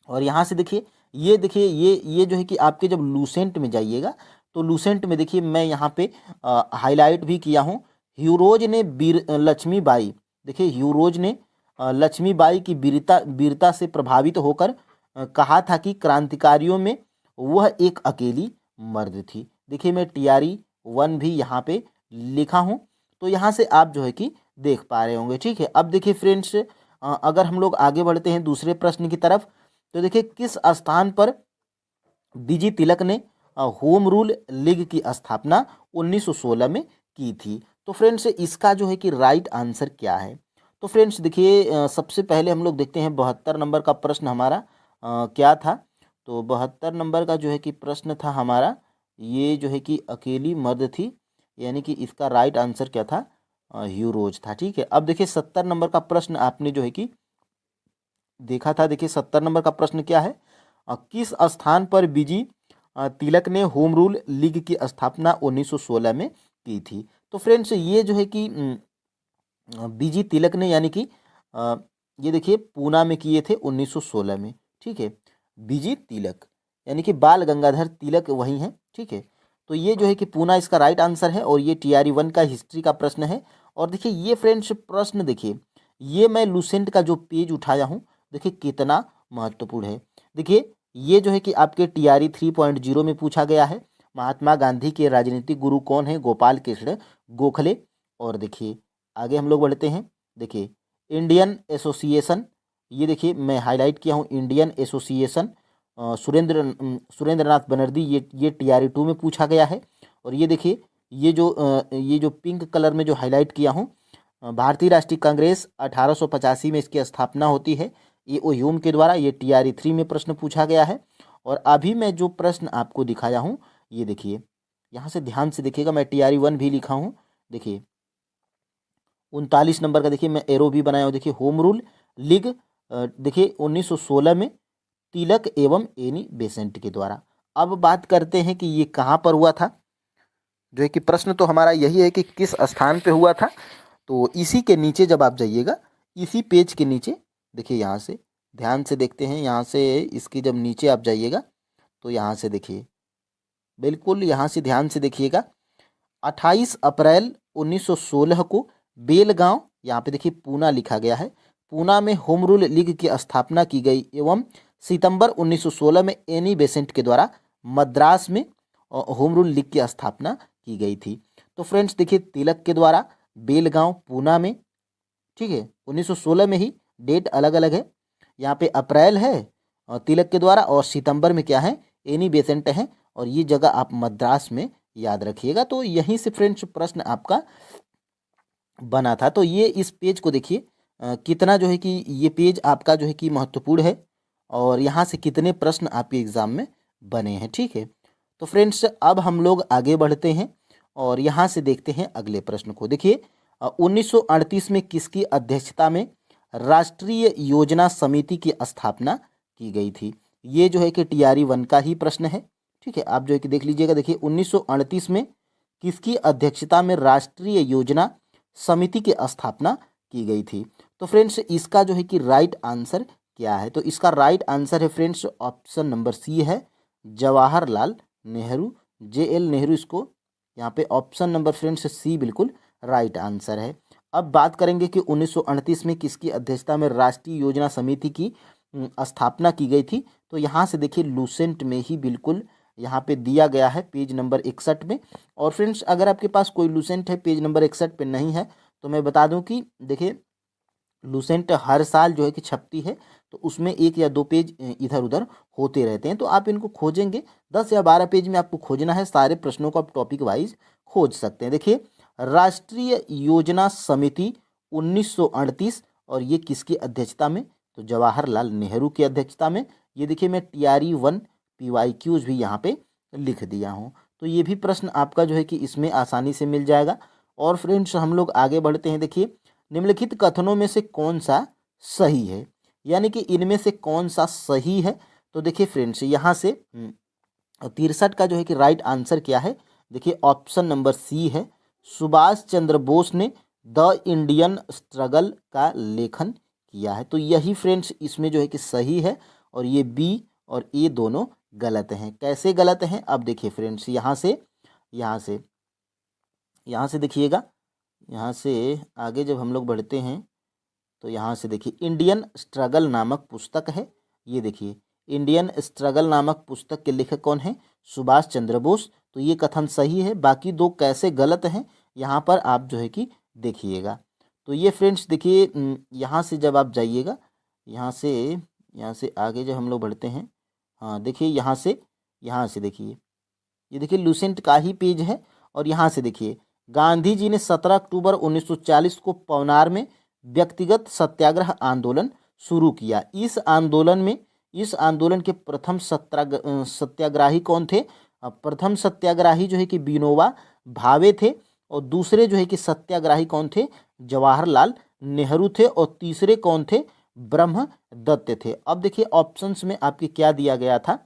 और यहाँ से देखिए ये जो है कि आपके जब लूसेंट में जाइएगा तो लूसेंट में देखिए मैं यहाँ पे हाईलाइट भी किया हूँ। ह्यूरोज ने लक्ष्मीबाई, देखिए ह्यूरोज ने लक्ष्मीबाई की वीरता से प्रभावित होकर कहा था कि क्रांतिकारियों में वह एक अकेली मर्द थी। देखिए मैं टीआरई 1 भी यहाँ पे लिखा हूँ, तो यहाँ से आप जो है कि देख पा रहे होंगे, ठीक है। अब देखिए फ्रेंड्स, अगर हम लोग आगे बढ़ते हैं दूसरे प्रश्न की तरफ, तो देखिए किस स्थान पर बीजी तिलक ने होम रूल लीग की स्थापना 1916 में की थी। तो फ्रेंड्स इसका जो है कि राइट आंसर क्या है? तो फ्रेंड्स देखिए सबसे पहले हम लोग देखते हैं 72 नंबर का प्रश्न हमारा क्या था। तो 72 नंबर का जो है कि प्रश्न था हमारा, ये जो है कि अकेली मर्द थी, यानी कि इसका राइट आंसर क्या था? ह्यूरोज था, ठीक है। अब देखिए 70 नंबर का प्रश्न आपने जो है कि देखा था। देखिए 70 नंबर का प्रश्न क्या है? किस स्थान पर बीजी तिलक ने होम रूल लीग की स्थापना 1916 में की थी? तो फ्रेंड्स ये जो है कि बीजी तिलक ने, यानी कि ये देखिए पूना में किए थे 1916 में, ठीक है। बीजी तिलक यानी कि बाल गंगाधर तिलक वही हैं, ठीक है। तो ये जो है कि पूना इसका राइट आंसर है, और ये टीआरई 1 का हिस्ट्री का प्रश्न है। और देखिए ये फ्रेंड्स प्रश्न देखिए, ये मैं लूसेंट का जो पेज उठाया हूँ, देखिए कितना महत्वपूर्ण है। देखिए ये जो है कि आपके टीआरई 3.0 में पूछा गया है। महात्मा गांधी के राजनीतिक गुरु कौन है? गोपाल कृष्ण गोखले। और देखिए आगे हम लोग बढ़ते हैं। देखिए इंडियन एसोसिएशन, ये देखिए मैं हाईलाइट किया हूँ, इंडियन एसोसिएशन सुरेंद्रनाथ बनर्जी, ये टीआरई 2 में पूछा गया है। और ये देखिए ये जो पिंक कलर में जो हाईलाइट किया हूँ, भारतीय राष्ट्रीय कांग्रेस 1885 में इसकी स्थापना होती है, ये ओ ह्यूम के द्वारा, ये टीआरई 3 में प्रश्न पूछा गया है। और अभी मैं जो प्रश्न आपको दिखाया हूँ, ये देखिए यहाँ से ध्यान से देखिएगा, मैं टीआरई 1 भी लिखा हूँ। देखिए 39 नंबर का देखिए मैं एरो भी बनाया हूँ। देखिए होम रूल लीग देखिए 1916 में तिलक एवं एनी बेसेंट के द्वारा। अब बात करते हैं कि ये कहाँ पर हुआ था। जो है कि प्रश्न तो हमारा यही है कि किस स्थान पे हुआ था। तो इसी के नीचे जब आप जाइएगा, इसी पेज के नीचे देखिए, यहाँ से ध्यान से देखते हैं, यहाँ से इसके जब नीचे आप जाइएगा तो यहाँ से देखिए, बिल्कुल यहाँ से ध्यान से देखिएगा, 28 अप्रैल 1916 को बेलगांव, यहाँ पे देखिए पूना लिखा गया है, पूना में होम रूल लीग की स्थापना की गई एवं सितंबर 1916 में एनी बेसेंट के द्वारा मद्रास में होम रूल लीग की स्थापना की गई थी। तो फ्रेंड्स देखिए तिलक के द्वारा बेलगांव पूना में, ठीक है, 1916 में ही, डेट अलग अलग है, यहाँ पे अप्रैल है तिलक के द्वारा, और सितंबर में क्या है? एनी बेसेंट है। और ये जगह आप मद्रास में याद रखिएगा। तो यहीं से फ्रेंड्स प्रश्न आपका बना था। तो ये इस पेज को देखिए कितना जो है कि ये पेज आपका जो है कि महत्वपूर्ण है, और यहाँ से कितने प्रश्न आपके एग्जाम में बने हैं, ठीक है। तो फ्रेंड्स अब हम लोग आगे बढ़ते हैं और यहाँ से देखते हैं अगले प्रश्न को। देखिए 1938 में किसकी अध्यक्षता में राष्ट्रीय योजना समिति की स्थापना की गई थी? ये जो है कि टीआरई 1 का ही प्रश्न है, ठीक है। आप जो है कि देख लीजिएगा। देखिए 1938 में किसकी अध्यक्षता में राष्ट्रीय योजना समिति की स्थापना की गई थी? तो फ्रेंड्स इसका जो है कि राइट आंसर क्या है? तो इसका राइट आंसर है फ्रेंड्स ऑप्शन नंबर सी है, जवाहरलाल नेहरू, JL नेहरू। इसको यहाँ पे ऑप्शन नंबर फ्रेंड्स सी बिल्कुल राइट आंसर है। अब बात करेंगे कि 1938 में किसकी अध्यक्षता में राष्ट्रीय योजना समिति की स्थापना की गई थी। तो यहाँ से देखिए लूसेंट में ही बिल्कुल यहाँ पे दिया गया है, पेज नंबर 61 में। और फ्रेंड्स अगर आपके पास कोई लूसेंट है पेज नंबर 61 पे नहीं है, तो मैं बता दूं कि देखिए लूसेंट हर साल जो है कि छपती है, तो उसमें 1 या 2 पेज इधर उधर होते रहते हैं। तो आप इनको खोजेंगे, 10 या 12 पेज में आपको खोजना है, सारे प्रश्नों को आप टॉपिक वाइज खोज सकते हैं। देखिए राष्ट्रीय योजना समिति 1938, और ये किसकी अध्यक्षता में? तो जवाहरलाल नेहरू की अध्यक्षता में। ये देखिए मैं टीआरई 1 PYQs भी यहाँ पे लिख दिया हूँ। तो ये भी प्रश्न आपका जो है कि इसमें आसानी से मिल जाएगा। और फ्रेंड्स हम लोग आगे बढ़ते हैं। देखिए निम्नलिखित कथनों में से कौन सा सही है, यानी कि इनमें से कौन सा सही है। तो देखिए फ्रेंड्स, यहाँ से 63 का जो है कि राइट आंसर क्या है, देखिए ऑप्शन नंबर सी है। सुभाष चंद्र बोस ने द इंडियन स्ट्रगल का लेखन किया है। तो यही फ्रेंड्स इसमें जो है कि सही है, और ये बी और ए दोनों गलत हैं। कैसे गलत हैं, अब देखिए फ्रेंड्स, यहाँ से यहाँ से यहाँ से देखिएगा, यहाँ से आगे जब हम लोग बढ़ते हैं तो यहाँ से देखिए इंडियन स्ट्रगल नामक पुस्तक है। ये देखिए इंडियन स्ट्रगल नामक पुस्तक के लेखक कौन है, सुभाष चंद्र बोस। तो ये कथन सही है, बाकी दो कैसे गलत हैं यहाँ पर आप जो है कि देखिएगा। तो ये फ्रेंड्स देखिए, यहाँ से जब आप जाइएगा, यहाँ से आगे जब हम लोग बढ़ते हैं, हाँ देखिए यहाँ से देखिए, ये देखिए लूसेंट का ही पेज है। और यहाँ से देखिए, गांधी जी ने 17 अक्टूबर 1940 को पवनार में व्यक्तिगत सत्याग्रह आंदोलन शुरू किया। इस आंदोलन के प्रथम सत्याग्राही कौन थे, प्रथम सत्याग्राही जो है कि विनोबा भावे थे, और दूसरे जो है कि सत्याग्राही कौन थे, जवाहरलाल नेहरू थे, और तीसरे कौन थे, ब्रह्म दत्त थे। अब देखिए ऑप्शंस में आपके क्या दिया गया था,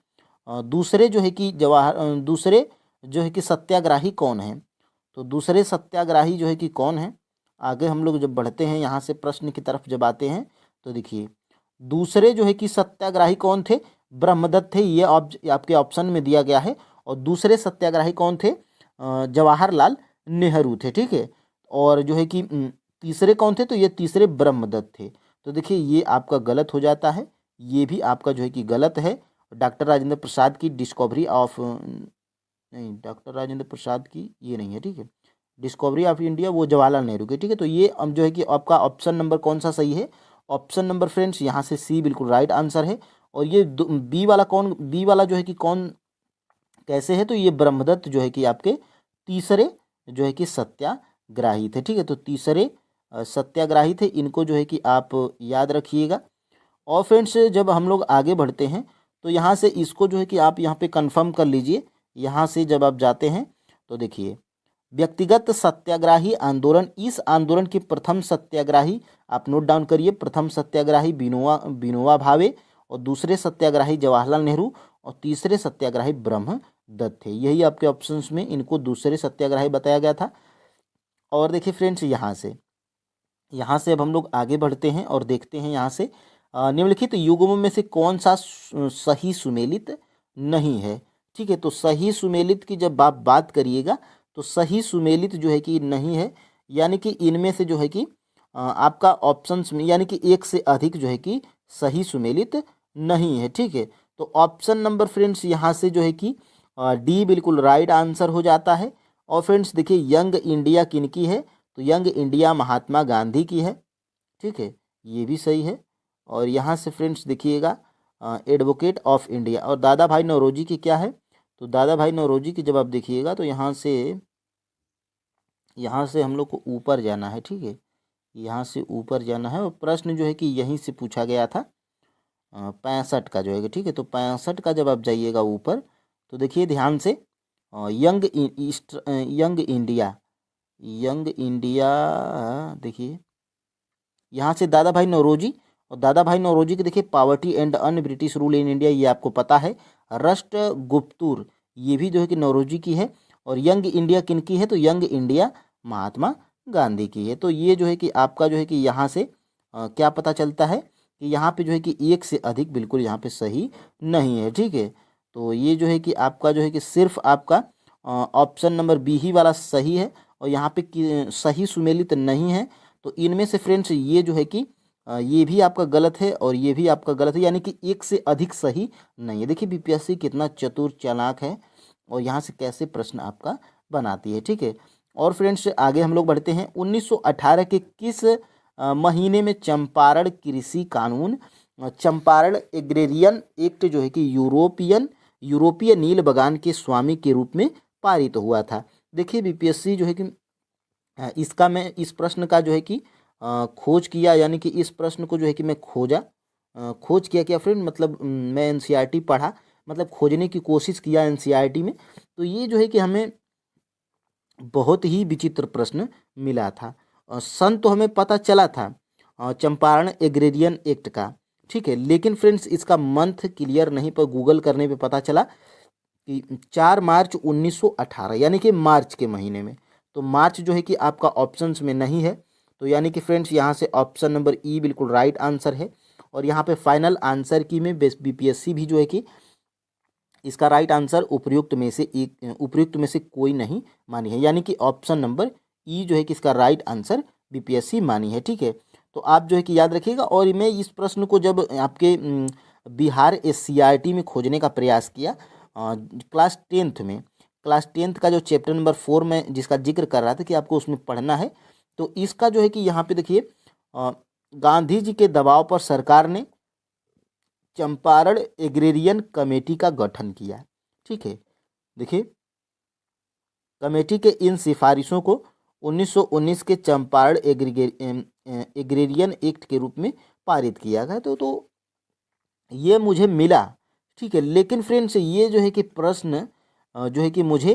दूसरे जो है कि दूसरे जो है कि सत्याग्राही कौन है। तो दूसरे सत्याग्राही जो है कि कौन है, आगे हम लोग जब बढ़ते हैं, यहाँ से प्रश्न की तरफ जब आते हैं तो देखिए दूसरे जो है कि सत्याग्राही कौन थे, ब्रह्मदत्त थे, ये आपके ऑप्शन में दिया गया है। और दूसरे सत्याग्राही कौन थे, जवाहरलाल नेहरू थे, ठीक है। और जो है कि तीसरे कौन थे, तो ये तीसरे ब्रह्मदत्त थे। तो देखिए ये आपका गलत हो जाता है, ये भी आपका जो है कि गलत है। डॉक्टर राजेंद्र प्रसाद की डिस्कवरी ऑफ, नहीं डॉक्टर राजेंद्र प्रसाद की ये नहीं है, ठीक है, डिस्कवरी ऑफ इंडिया वो जवाहरलाल नेहरू की, ठीक है। तो ये जो है कि आपका ऑप्शन नंबर कौन सा सही है, ऑप्शन नंबर फ्रेंड्स यहाँ से सी बिल्कुल राइट आंसर है। और ये बी वाला बी वाला जो है कि कौन कैसे है, तो ये ब्रह्मदत्त जो है कि आपके तीसरे जो है कि सत्याग्राही थे, ठीक है। तो तीसरे सत्याग्राही थे, इनको जो है कि आप याद रखिएगा। और फ्रेंड्स जब हम लोग आगे बढ़ते हैं तो यहाँ से इसको जो है कि आप यहाँ पे कंफर्म कर लीजिए। यहाँ से जब आप जाते हैं तो देखिए व्यक्तिगत सत्याग्राही आंदोलन, इस आंदोलन के प्रथम सत्याग्राही आप नोट डाउन करिए, प्रथम सत्याग्राही विनोबा भावे, और दूसरे सत्याग्राही जवाहरलाल नेहरू, और तीसरे सत्याग्राही ब्रह्म दत्त थे। यही आपके ऑप्शंस में इनको दूसरे सत्याग्राही बताया गया था। और देखिए फ्रेंड्स यहाँ से अब हम लोग आगे बढ़ते हैं और देखते हैं यहाँ से निम्नलिखित युग्मों में से कौन सा सही सुमेलित नहीं है, ठीक है। तो सही सुमेलित की जब आप बात करिएगा तो सही सुमेलित जो है कि नहीं है, यानी कि इनमें से जो है कि आपका ऑप्शंस में यानी कि एक से अधिक जो है कि सही सुमेलित नहीं है, ठीक है। तो ऑप्शन नंबर फ्रेंड्स यहाँ से जो है कि डी बिल्कुल राइट आंसर हो जाता है। और फ्रेंड्स देखिए यंग इंडिया किनकी है, तो यंग इंडिया महात्मा गांधी की है, ठीक है, ये भी सही है। और यहाँ से फ्रेंड्स देखिएगा एडवोकेट ऑफ इंडिया, और दादा भाई नौरोजी की क्या है, तो दादा भाई नौरोजी की जब आप देखिएगा तो यहाँ से हम लोग को ऊपर जाना है, ठीक है, यहाँ से ऊपर जाना है। और प्रश्न जो है कि यहीं से पूछा गया था 65 का जो है, ठीक है। तो 65 का जब आप जाइएगा ऊपर तो देखिए ध्यान से यंग इंडिया देखिए यहाँ से दादा भाई नौरोजी, और दादा भाई नौरोजी के देखिए poverty and un British rule in India, ये आपको पता है। राष्ट्रगुप्तुर ये भी जो है कि नौरोजी की है। और यंग इंडिया किन की है, तो यंग इंडिया महात्मा गांधी की है। तो ये जो है कि आपका जो है कि यहाँ से क्या पता चलता है कि यहाँ पे जो है कि एक से अधिक बिल्कुल यहाँ पे सही नहीं है, ठीक है। तो ये जो है कि आपका जो है कि सिर्फ आपका ऑप्शन नंबर बी ही वाला सही है, और यहाँ पे सही सुमेलित नहीं है। तो इनमें से फ्रेंड्स ये जो है कि ये भी आपका गलत है और ये भी आपका गलत है, यानी कि एक से अधिक सही नहीं है। देखिए बीपीएससी कितना चतुर चालाक है और यहाँ से कैसे प्रश्न आपका बनाती है, ठीक है। और फ्रेंड्स आगे हम लोग बढ़ते हैं। 1918 के किस महीने में चंपारण कृषि कानून, चंपारण एग्रेरियन एक्ट जो है कि यूरोपीय नील बगान के स्वामी के रूप में पारित हुआ था। देखिए बीपीएससी जो है कि इसका मैं इस प्रश्न का जो है कि खोज किया, यानी कि इस प्रश्न को जो है कि मैं खोज किया क्या फ्रेंड, मतलब मैं एनसीईआरटी पढ़ा, मतलब खोजने की कोशिश किया एनसीईआरटी में। तो ये जो है कि हमें बहुत ही विचित्र प्रश्न मिला था। सन तो हमें पता चला था चंपारण एग्रेरियन एक्ट का, ठीक है, लेकिन फ्रेंड्स इसका मंथ क्लियर नहीं, पर गूगल करने पे पता चला कि 4 मार्च 1918, यानी कि मार्च के महीने में। तो मार्च जो है कि आपका ऑप्शंस में नहीं है, तो यानी कि फ्रेंड्स यहाँ से ऑप्शन नंबर ई बिल्कुल राइट आंसर है। और यहाँ पे फाइनल आंसर की में बीपीएससी भी जो है कि इसका राइट आंसर उपयुक्त में से कोई नहीं मानी है, यानी कि ऑप्शन नंबर ई जो है कि इसका राइट आंसर बीपीएससी मानी है, ठीक है। तो आप जो है कि याद रखिएगा। और मैं इस प्रश्न को जब आपके बिहार एससीईआरटी में खोजने का प्रयास किया क्लास टेंथ का जो चैप्टर नंबर 4 में जिसका जिक्र कर रहा था कि आपको उसमें पढ़ना है, तो इसका जो है कि यहाँ पे देखिए गांधी जी के दबाव पर सरकार ने चंपारण एग्रेरियन कमेटी का गठन किया, ठीक है। देखिए कमेटी के इन सिफारिशों को 1919 के चंपारण एग्रेरियन एक्ट के रूप में पारित किया गया। तो ये मुझे मिला, ठीक है, लेकिन फ्रेंड्स ये जो है कि प्रश्न जो है कि मुझे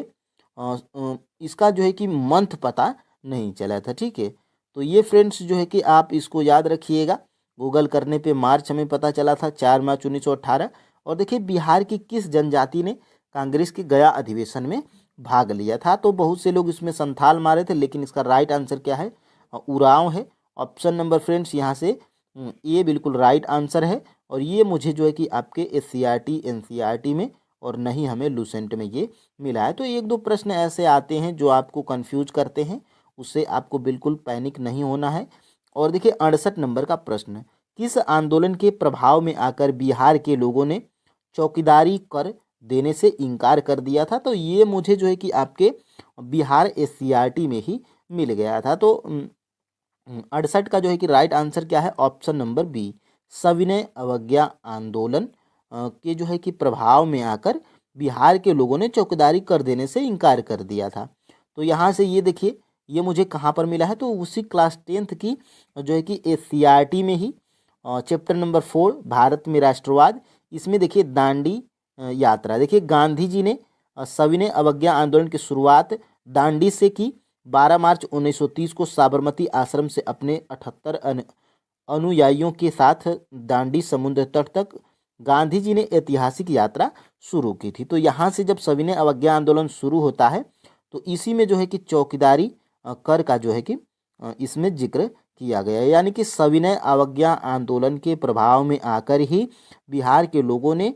इसका जो है कि मंथ पता नहीं चला था, ठीक है। तो ये फ्रेंड्स जो है कि आप इसको याद रखिएगा। गूगल करने पे मार्च हमें पता चला था 4 मार्च 1918। और देखिए बिहार की किस जनजाति ने कांग्रेस के गया अधिवेशन में भाग लिया था, तो बहुत से लोग इसमें संथाल मारे थे, लेकिन इसका राइट आंसर क्या है, उरांव है। ऑप्शन नंबर फ्रेंड्स यहाँ से ये बिल्कुल राइट आंसर है। और ये मुझे जो है कि आपके एससीईआरटी एनसीईआरटी में और नहीं हमें लूसेंट में ये मिला है। तो एक दो प्रश्न ऐसे आते हैं जो आपको कंफ्यूज करते हैं, उससे आपको बिल्कुल पैनिक नहीं होना है। और देखिए 68 नंबर का प्रश्न, किस आंदोलन के प्रभाव में आकर बिहार के लोगों ने चौकीदारी कर देने से इनकार कर दिया था, तो ये मुझे जो है कि आपके बिहार एससीईआरटी में ही मिल गया था। तो 68 का जो है कि राइट आंसर क्या है, ऑप्शन नंबर बी, सविनय अवज्ञा आंदोलन के जो है कि प्रभाव में आकर बिहार के लोगों ने चौकीदारी कर देने से इनकार कर दिया था। तो यहाँ से ये देखिए ये मुझे कहाँ पर मिला है, तो उसी क्लास 10th की जो है कि एससीईआरटी में ही चैप्टर नंबर 4 भारत में राष्ट्रवाद, इसमें देखिए दांडी यात्रा, देखिए गांधी जी ने सविनय अवज्ञा आंदोलन की शुरुआत दांडी से की। 12 मार्च 1930 को साबरमती आश्रम से अपने 78 अनुयायियों के साथ दांडी समुद्र तट तक गांधी जी ने ऐतिहासिक यात्रा शुरू की थी। तो यहाँ से जब सविनय अवज्ञा आंदोलन शुरू होता है, तो इसी में जो है कि चौकीदारी कर का जो है कि इसमें जिक्र किया गया है, यानी कि सविनय अवज्ञा आंदोलन के प्रभाव में आकर ही बिहार के लोगों ने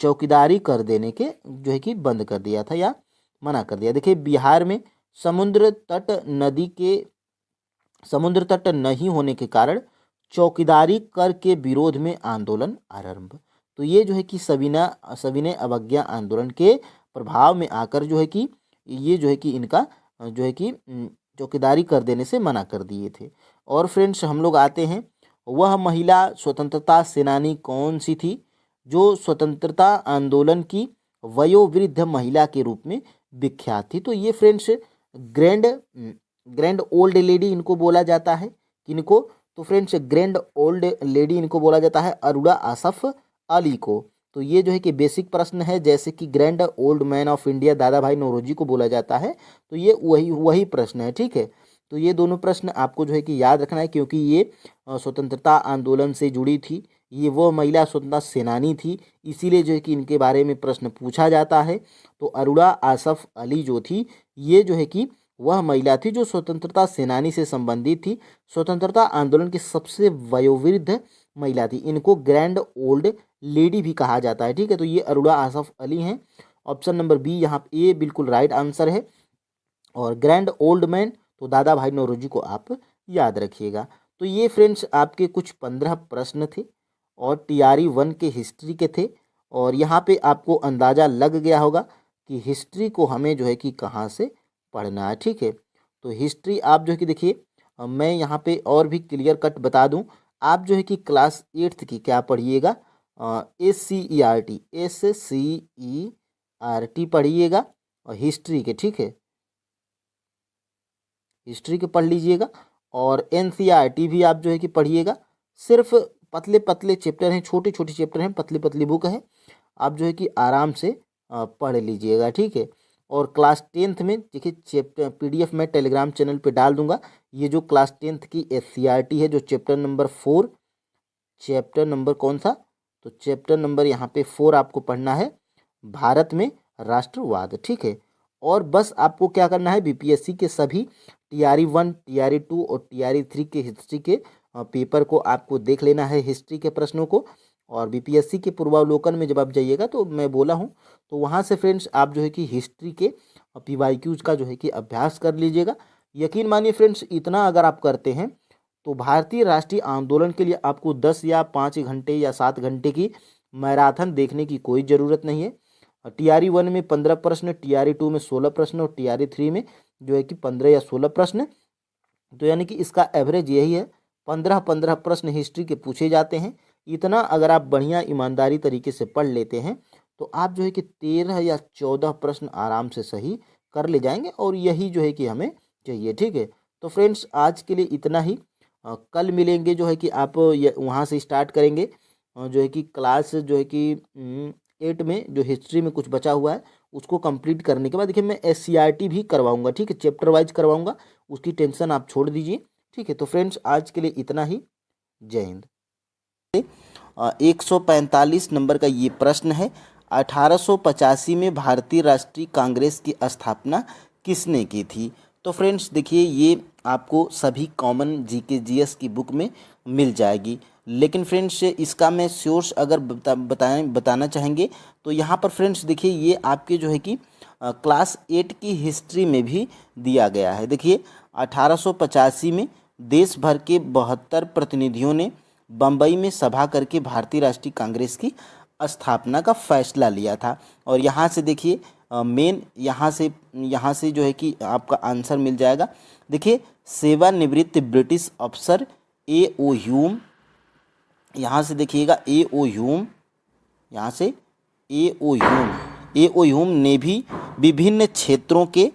चौकीदारी कर देने के जो है कि बंद कर दिया था या मना कर दिया। देखिए बिहार में समुद्र तट नहीं होने के कारण चौकीदारी कर के विरोध में आंदोलन आरंभ। तो ये जो है कि सविनय अवज्ञा आंदोलन के प्रभाव में आकर जो है कि ये जो है कि इनका जो है कि चौकीदारी कर देने से मना कर दिए थे। और फ्रेंड्स हम लोग आते हैं, वह महिला स्वतंत्रता सेनानी कौन सी थी जो स्वतंत्रता आंदोलन की वयोवृद्ध महिला के रूप में विख्यात थी। तो ये फ्रेंड्स ग्रैंड ओल्ड लेडी इनको बोला जाता है, किनको, तो फ्रेंड्स ग्रैंड ओल्ड लेडी इनको बोला जाता है अरुणा आसफ अली को। तो ये जो है कि बेसिक प्रश्न है, जैसे कि grand old man of India दादा भाई नौरोजी को बोला जाता है, तो ये वही प्रश्न है, ठीक है। तो ये दोनों प्रश्न आपको जो है कि याद रखना है, क्योंकि ये स्वतंत्रता आंदोलन से जुड़ी थी, ये वो महिला स्वतंत्रता सेनानी थी, इसीलिए जो है कि इनके बारे में प्रश्न पूछा जाता है। तो अरुणा आसफ अली जो थी, ये जो है कि वह महिला थी जो स्वतंत्रता सेनानी से संबंधित थी, स्वतंत्रता आंदोलन की सबसे वयोवृद्ध महिला थी, इनको ग्रैंड ओल्ड लेडी भी कहा जाता है, ठीक है। तो ये अरुणा आसफ अली हैं। ऑप्शन नंबर बी यहाँ ए बिल्कुल राइट आंसर है। और ग्रैंड ओल्ड मैन तो दादा भाई नौरोजी को आप याद रखिएगा। तो ये फ्रेंड्स आपके कुछ 15 प्रश्न थे और टीआरई 1 के हिस्ट्री के थे। और यहाँ पे आपको अंदाज़ा लग गया होगा कि हिस्ट्री को हमें जो है कि कहाँ से पढ़ना है, ठीक है। तो हिस्ट्री आप जो है कि देखिए मैं यहाँ पे और भी क्लियर कट बता दूँ, आप जो है कि क्लास 8th की क्या पढ़िएगा, SCERT पढ़िएगा और हिस्ट्री के, ठीक है, हिस्ट्री के पढ़ लीजिएगा। और NCERT भी आप जो है कि पढ़िएगा। सिर्फ पतले पतले चैप्टर हैं, छोटे छोटे चैप्टर हैं, पतली पतली बुक है, आप जो है कि आराम से पढ़ लीजिएगा, ठीक है। और क्लास 10th में देखिए चैप्टर PDF मैं टेलीग्राम चैनल पे डाल दूंगा। ये जो क्लास 10th की SCRT है, जो चैप्टर नंबर 4, चैप्टर नंबर कौन सा, तो चैप्टर नंबर यहाँ पे 4 आपको पढ़ना है, भारत में राष्ट्रवाद। ठीक है, और बस आपको क्या करना है, BPSC के सभी TRE 1, TRE 2 और TRE 3 के हिस्ट्री के पेपर को आपको देख लेना है, हिस्ट्री के प्रश्नों को। और BPSC के पूर्वावलोकन में जब आप जाइएगा तो मैं बोला हूँ, तो वहाँ से फ्रेंड्स आप जो है कि हिस्ट्री के PYQs का जो है कि अभ्यास कर लीजिएगा। यकीन मानिए फ्रेंड्स, इतना अगर आप करते हैं तो भारतीय राष्ट्रीय आंदोलन के लिए आपको 10 या 5 घंटे या 7 घंटे की मैराथन देखने की कोई ज़रूरत नहीं है। TRE 1 में 15 प्रश्न, TRE 2 में 16 प्रश्न और TRE 3 में जो है कि 15 या 16 प्रश्न। तो यानी कि इसका एवरेज यही है, 15-15 प्रश्न हिस्ट्री के पूछे जाते हैं। इतना अगर आप बढ़िया ईमानदारी तरीके से पढ़ लेते हैं तो आप जो है कि 13 या 14 प्रश्न आराम से सही कर ले जाएंगे, और यही जो है कि हमें चाहिए। ठीक है, तो फ्रेंड्स आज के लिए इतना ही। कल मिलेंगे, जो है कि आप वहाँ से स्टार्ट करेंगे जो है कि क्लास जो है कि 8 में जो हिस्ट्री में कुछ बचा हुआ है उसको कंप्लीट करने के बाद देखिए मैं SCRT भी करवाऊंगा। ठीक है, चैप्टर वाइज करवाऊंगा, उसकी टेंशन आप छोड़ दीजिए। ठीक है, तो फ्रेंड्स आज के लिए इतना ही। जय हिंद। 145 नंबर का ये प्रश्न है, 1885 में भारतीय राष्ट्रीय कांग्रेस की स्थापना किसने की थी? तो फ्रेंड्स देखिए, ये आपको सभी कॉमन GK GS की बुक में मिल जाएगी, लेकिन फ्रेंड्स इसका मैं सोर्स अगर बताना चाहेंगे तो यहाँ पर फ्रेंड्स देखिए ये आपके जो है कि क्लास 8 की हिस्ट्री में भी दिया गया है। देखिए 1885 में देश भर के 72 प्रतिनिधियों ने बम्बई में सभा करके भारतीय राष्ट्रीय कांग्रेस की स्थापना का फैसला लिया था। और यहाँ से देखिए मेन यहाँ से जो है कि आपका आंसर मिल जाएगा। देखिए सेवानिवृत्त ब्रिटिश अफसर A.O. ह्यूम, यहाँ से देखिएगा A.O. ह्यूम, यहाँ से A.O. ह्यूम ने भी विभिन्न क्षेत्रों के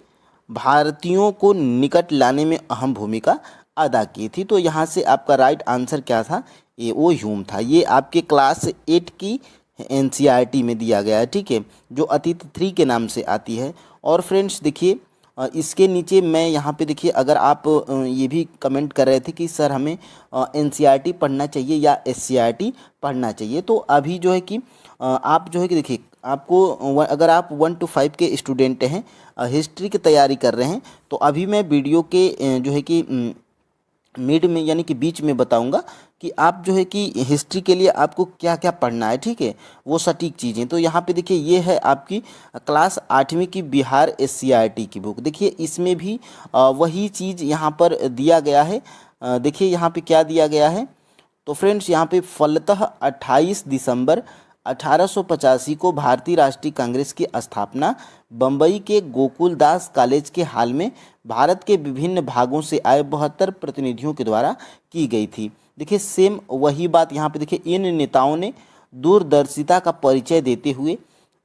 भारतीयों को निकट लाने में अहम भूमिका अदा की थी। तो यहाँ से आपका राइट आंसर क्या था, A.O. ह्यूम था। ये आपके क्लास 8 की NCERT में दिया गया है। ठीक है, जो अतीत 3 के नाम से आती है। और फ्रेंड्स देखिए इसके नीचे मैं यहाँ पे देखिए, अगर आप ये भी कमेंट कर रहे थे कि सर हमें NCERT पढ़ना चाहिए या SCERT पढ़ना चाहिए, तो अभी जो है कि आप जो है कि देखिए आपको अगर आप 1 to 5 के स्टूडेंट हैं, हिस्ट्री की तैयारी कर रहे हैं, तो अभी मैं वीडियो के जो है कि मिड में यानी कि बीच में बताऊंगा कि आप जो है कि हिस्ट्री के लिए आपको क्या क्या पढ़ना है। ठीक है, वो सटीक चीज़ें। तो यहाँ पे देखिए ये है आपकी क्लास 8वीं की बिहार SCERT की बुक। देखिए इसमें भी वही चीज़ यहाँ पर दिया गया है। देखिए यहाँ पे क्या दिया गया है, तो फ्रेंड्स यहाँ पे फलतः 28 दिसंबर 1885 को भारतीय राष्ट्रीय कांग्रेस की स्थापना बम्बई के गोकुलदास कॉलेज के हाल में भारत के विभिन्न भागों से आए 72 प्रतिनिधियों के द्वारा की गई थी। देखिए सेम वही बात यहाँ पे देखिए, इन नेताओं ने दूरदर्शिता का परिचय देते हुए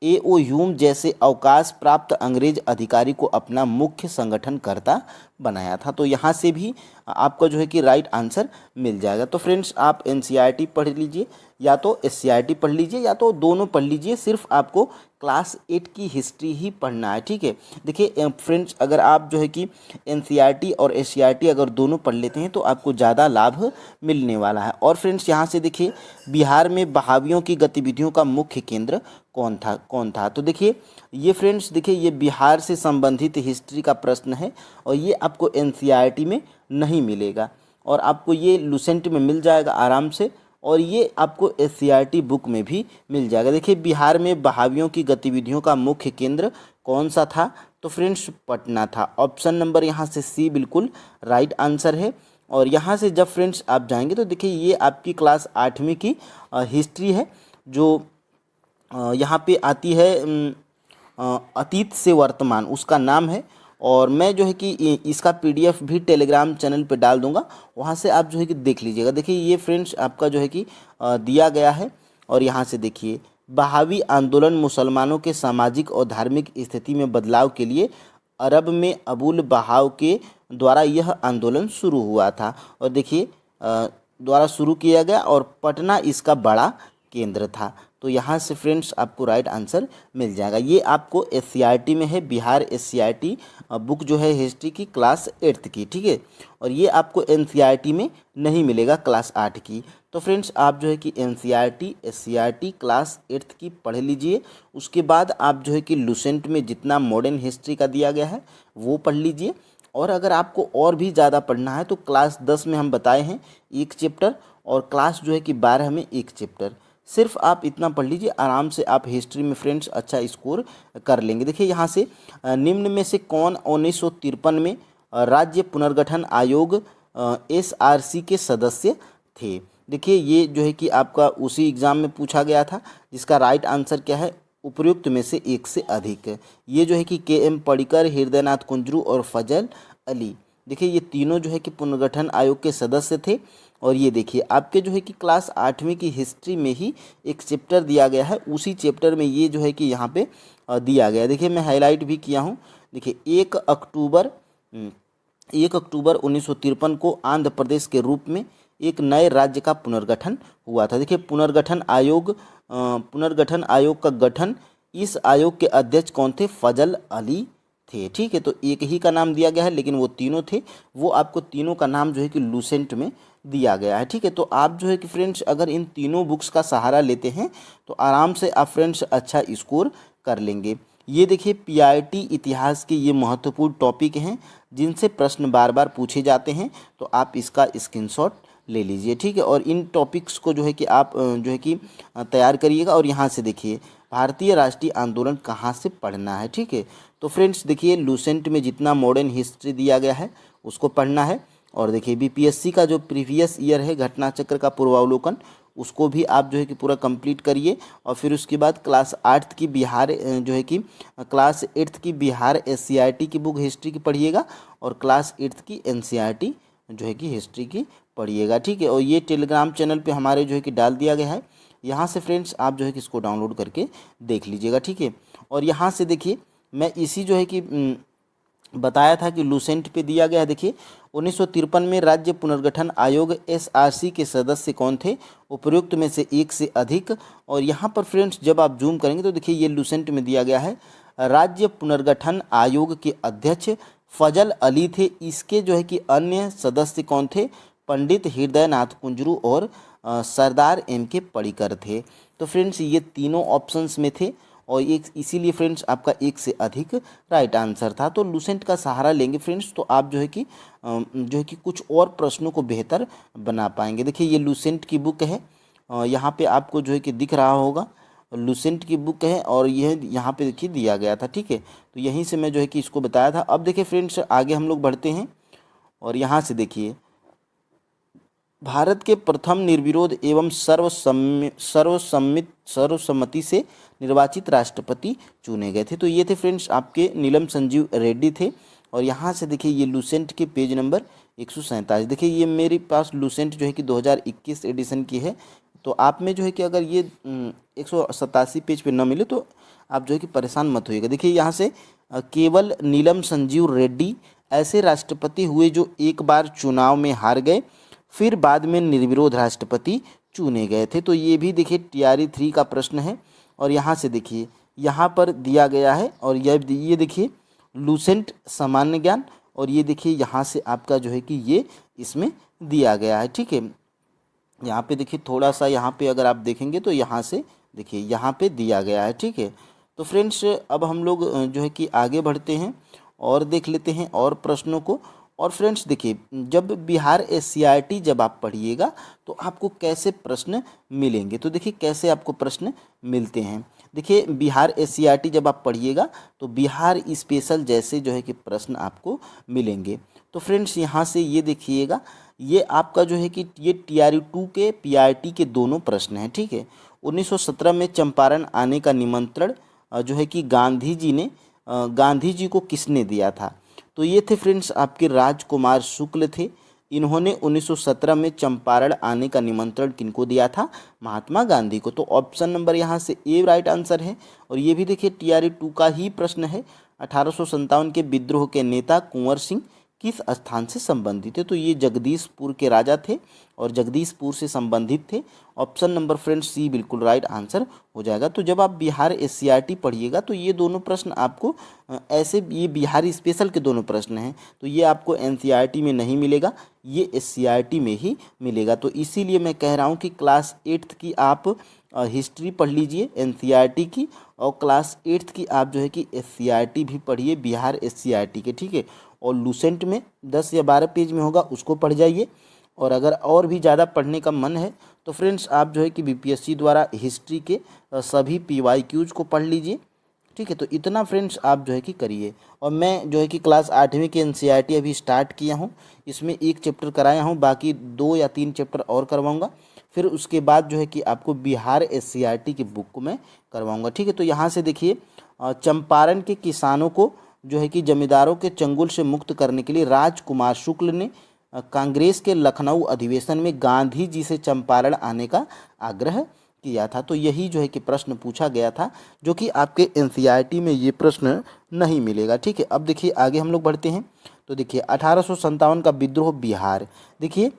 A.O. ह्यूम जैसे अवकाश प्राप्त अंग्रेज अधिकारी को अपना मुख्य संगठनकर्ता बनाया था। तो यहाँ से भी आपका जो है कि राइट आंसर मिल जाएगा। तो फ्रेंड्स आप NCERT पढ़ लीजिए या तो SCERT पढ़ लीजिए या तो दोनों पढ़ लीजिए, सिर्फ आपको क्लास 8 की हिस्ट्री ही पढ़ना है। ठीक है, देखिए फ्रेंड्स अगर आप जो है कि NCERT और SCERT अगर दोनों पढ़ लेते हैं तो आपको ज़्यादा लाभ मिलने वाला है। और फ्रेंड्स यहाँ से देखिए बिहार में बहावियों की गतिविधियों का मुख्य केंद्र कौन था, तो देखिए ये फ्रेंड्स देखिए ये बिहार से संबंधित हिस्ट्री का प्रश्न है, और ये आपको NCERT में नहीं मिलेगा, और आपको ये लुसेंट में मिल जाएगा आराम से, और ये आपको SCERT बुक में भी मिल जाएगा। देखिए बिहार में बहावियों की गतिविधियों का मुख्य केंद्र कौन सा था, तो फ्रेंड्स पटना था। ऑप्शन नंबर यहाँ से C बिल्कुल राइट आंसर है। और यहाँ से जब फ्रेंड्स आप जाएंगे तो देखिए ये आपकी क्लास 8वीं की हिस्ट्री है, जो यहाँ पे आती है अतीत से वर्तमान, उसका नाम है। और मैं जो है कि इसका PDF भी टेलीग्राम चैनल पे डाल दूंगा, वहाँ से आप जो है कि देख लीजिएगा। देखिए ये फ्रेंड्स आपका जो है कि दिया गया है। और यहाँ से देखिए बहावी आंदोलन मुसलमानों के सामाजिक और धार्मिक स्थिति में बदलाव के लिए अरब में अबुल बहाव के द्वारा यह आंदोलन शुरू हुआ था, और देखिए द्वारा शुरू किया गया, और पटना इसका बड़ा केंद्र था। तो तो यहाँ से फ्रेंड्स आपको राइट आंसर मिल जाएगा। ये आपको SCERT में है, बिहार SCERT बुक जो है हिस्ट्री की क्लास 8th की, ठीक है। और ये आपको NCERT में नहीं मिलेगा क्लास 8 की। तो फ्रेंड्स आप जो है कि NCERT SCERT क्लास 8th की पढ़ लीजिए। उसके बाद आप जो है कि लुसेंट में जितना मॉडर्न हिस्ट्री का दिया गया है वो पढ़ लीजिए। और अगर आपको और भी ज़्यादा पढ़ना है तो क्लास 10 में हम बताए हैं 1 चैप्टर, और क्लास जो है कि 12 में 1 चैप्टर। सिर्फ आप इतना पढ़ लीजिए, आराम से आप हिस्ट्री में फ्रेंड्स अच्छा स्कोर कर लेंगे। देखिए यहाँ से निम्न में से कौन 1953 में राज्य पुनर्गठन आयोग SRC के सदस्य थे। देखिए ये जो है कि आपका उसी एग्ज़ाम में पूछा गया था, जिसका राइट आंसर क्या है, उपयुक्त में से एक से अधिक। ये जो है कि KM पडिक्कर, हृदयनाथ कुंजरू और फजल अली, देखिए ये तीनों जो है कि पुनर्गठन आयोग के सदस्य थे। और ये देखिए आपके जो है कि क्लास 8वीं की हिस्ट्री में ही एक चैप्टर दिया गया है, उसी चैप्टर में ये जो है कि यहाँ पे दिया गया है। देखिए मैं हाईलाइट भी किया हूँ। देखिए 1 अक्टूबर 1953 को आंध्र प्रदेश के रूप में एक नए राज्य का पुनर्गठन हुआ था। देखिए पुनर्गठन आयोग का गठन, इस आयोग के अध्यक्ष कौन थे, फजल अली थे, ठीक है। तो एक ही का नाम दिया गया है, लेकिन वो तीनों थे, वो आपको तीनों का नाम जो है कि लुसेंट में दिया गया है, ठीक है। तो आप जो है कि फ्रेंड्स अगर इन तीनों बुक्स का सहारा लेते हैं तो आराम से आप फ्रेंड्स अच्छा स्कोर कर लेंगे। ये देखिए PRT इतिहास के ये महत्वपूर्ण टॉपिक हैं जिनसे प्रश्न बार बार पूछे जाते हैं, तो आप इसका स्क्रीनशॉट ले लीजिए, ठीक है। और इन टॉपिक्स को जो है कि आप जो है कि तैयार करिएगा। और यहाँ से देखिए भारतीय राष्ट्रीय आंदोलन कहाँ से पढ़ना है, ठीक है। तो फ्रेंड्स देखिए लुसेंट में जितना मॉडर्न हिस्ट्री दिया गया है उसको पढ़ना है। और देखिए BPSC का जो प्रीवियस ईयर है घटना चक्र का पूर्वावलोकन, उसको भी आप जो है कि पूरा कंप्लीट करिए। और फिर उसके बाद क्लास 8th की बिहार जो है कि क्लास 8th की बिहार SCERT की बुक हिस्ट्री की पढ़िएगा, और क्लास 8th की NCERT जो है कि हिस्ट्री की पढ़िएगा, ठीक है। और ये टेलीग्राम चैनल पे हमारे जो है कि डाल दिया गया है, यहाँ से फ्रेंड्स आप जो है कि इसको डाउनलोड करके देख लीजिएगा, ठीक है। और यहाँ से देखिए मैं इसी जो है कि बताया था कि लुसेंट पे दिया गया है। देखिए 1953 में राज्य पुनर्गठन आयोग SRC के सदस्य कौन थे, उपयुक्त में से एक से अधिक। और यहाँ पर फ्रेंड्स जब आप जूम करेंगे तो देखिए ये लुसेंट में दिया गया है, राज्य पुनर्गठन आयोग के अध्यक्ष फजल अली थे। इसके जो है कि अन्य सदस्य कौन थे, पंडित हृदयनाथ कुंजरू और सरदार MK पडिक्कर थे। तो फ्रेंड्स ये तीनों ऑप्शंस में थे, और एक इसीलिए फ्रेंड्स आपका एक से अधिक राइट आंसर था। तो लुसेंट का सहारा लेंगे फ्रेंड्स तो आप जो है कि कुछ और प्रश्नों को बेहतर बना पाएंगे। देखिए ये लुसेंट की बुक है, यहाँ पे आपको जो है कि दिख रहा होगा, लुसेंट की बुक है, और यह यहाँ पे देखिए दिया गया था, ठीक है। तो यहीं से मैं जो है कि इसको बताया था। अब देखिए फ्रेंड्स आगे हम लोग बढ़ते हैं, और यहाँ से देखिए भारत के प्रथम निर्विरोध एवं सर्वसम्मति से निर्वाचित राष्ट्रपति चुने गए थे। तो ये थे फ्रेंड्स आपके नीलम संजीव रेड्डी थे। और यहाँ से देखिए ये लुसेंट के पेज नंबर 147। देखिए ये मेरे पास लुसेंट जो है कि 2021 एडिशन की है। तो आप में जो है कि अगर ये 187 पेज पे न मिले तो आप जो है कि परेशान मत होइएगा। देखिए यहाँ से केवल नीलम संजीव रेड्डी ऐसे राष्ट्रपति हुए जो एक बार चुनाव में हार गए, फिर बाद में निर्विरोध राष्ट्रपति चुने गए थे। तो ये भी देखिए TRE 3 का प्रश्न है। और यहाँ से देखिए यहाँ पर दिया गया है, और ये देखिए लुसेंट सामान्य ज्ञान, और ये देखिए यहाँ से आपका जो है कि ये इसमें दिया गया है, ठीक है। यहाँ पे देखिए थोड़ा सा यहाँ पे अगर आप देखेंगे तो यहाँ से देखिए यहाँ पे दिया गया है, ठीक है। तो फ्रेंड्स अब हम लोग जो है कि आगे बढ़ते हैं और देख लेते हैं और प्रश्नों को। और फ्रेंड्स देखिए जब बिहार SCERT जब आप पढ़िएगा तो आपको कैसे प्रश्न मिलेंगे, तो देखिए कैसे आपको प्रश्न मिलते हैं। देखिए बिहार SCERT जब आप पढ़िएगा तो बिहार स्पेशल जैसे जो है कि प्रश्न आपको मिलेंगे। तो फ्रेंड्स यहाँ से ये देखिएगा, ये आपका जो है कि ये TRE 2 के PRT के दोनों प्रश्न हैं, ठीक है। 1917 में चंपारण आने का निमंत्रण जो है कि गांधी जी को किसने दिया था, तो ये थे फ्रेंड्स आपके राजकुमार शुक्ल थे। इन्होंने 1917 में चंपारण आने का निमंत्रण किनको दिया था, महात्मा गांधी को। तो ऑप्शन नंबर यहाँ से ए राइट आंसर है। और ये भी देखिए TRE 2 का ही प्रश्न है। 1857 के विद्रोह के नेता कुंवर सिंह किस स्थान से संबंधित है? तो ये जगदीशपुर के राजा थे और जगदीशपुर से संबंधित थे। ऑप्शन नंबर फ्रेंड्स सी बिल्कुल राइट आंसर हो जाएगा। तो जब आप बिहार एससीईआरटी पढ़िएगा तो ये दोनों प्रश्न आपको ऐसे, ये बिहार स्पेशल के दोनों प्रश्न हैं, तो ये आपको एनसीईआरटी में नहीं मिलेगा, ये एससीईआरटी में ही मिलेगा। तो इसीलिए मैं कह रहा हूँ कि क्लास 8th की आप हिस्ट्री पढ़ लीजिए एनसीईआरटी की, और क्लास 8th की आप जो है कि एससीईआरटी भी पढ़िए बिहार एससीईआरटी के, ठीक है। और लूसेंट में 10 या 12 पेज में होगा, उसको पढ़ जाइए। और अगर और भी ज़्यादा पढ़ने का मन है तो फ्रेंड्स आप जो है कि बीपीएससी द्वारा हिस्ट्री के सभी पीवाईक्यूज को पढ़ लीजिए, ठीक है। तो इतना फ्रेंड्स आप जो है कि करिए। और मैं जो है कि क्लास 8वीं की एनसीईआरटी अभी स्टार्ट किया हूँ, इसमें 1 चैप्टर कराया हूँ, बाकी 2 या 3 चैप्टर और करवाऊँगा। फिर उसके बाद जो है कि आपको बिहार एससीईआरटी की बुक को मैं करवाऊँगा, ठीक है। तो यहाँ से देखिए, चंपारण के किसानों को जो है कि जमींदारों के चंगुल से मुक्त करने के लिए राजकुमार शुक्ल ने कांग्रेस के लखनऊ अधिवेशन में गांधी जी से चंपारण आने का आग्रह किया था। तो यही जो है कि प्रश्न पूछा गया था, जो कि आपके एनसीईआरटी में ये प्रश्न नहीं मिलेगा, ठीक है। अब देखिए आगे हम लोग बढ़ते हैं। तो देखिए 1857 का विद्रोह बिहार, देखिए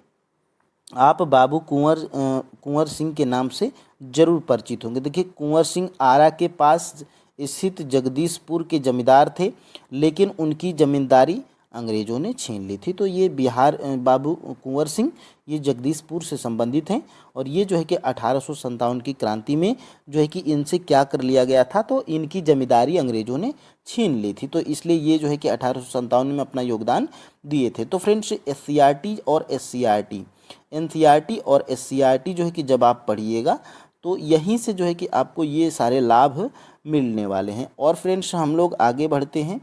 आप बाबू कुंवर सिंह के नाम से जरूर परिचित होंगे। देखिए कुंवर सिंह आरा के पास स्थित जगदीशपुर के जमींदार थे, लेकिन उनकी जमींदारी अंग्रेजों ने छीन ली थी। तो ये बिहार बाबू कुंवर सिंह ये जगदीशपुर से संबंधित हैं, और ये जो है कि 1857 की क्रांति में जो है कि इनसे क्या कर लिया गया था, तो इनकी जमींदारी अंग्रेजों ने छीन ली थी। तो इसलिए ये जो है कि 1857 में अपना योगदान दिए थे। तो फ्रेंड्स एससीईआरटी और एससीईआरटी, एनसीईआरटी और एससीईआरटी जो है कि जब आप पढ़िएगा तो यहीं से जो है कि आपको ये सारे लाभ मिलने वाले हैं। और फ्रेंड्स हम लोग आगे बढ़ते हैं,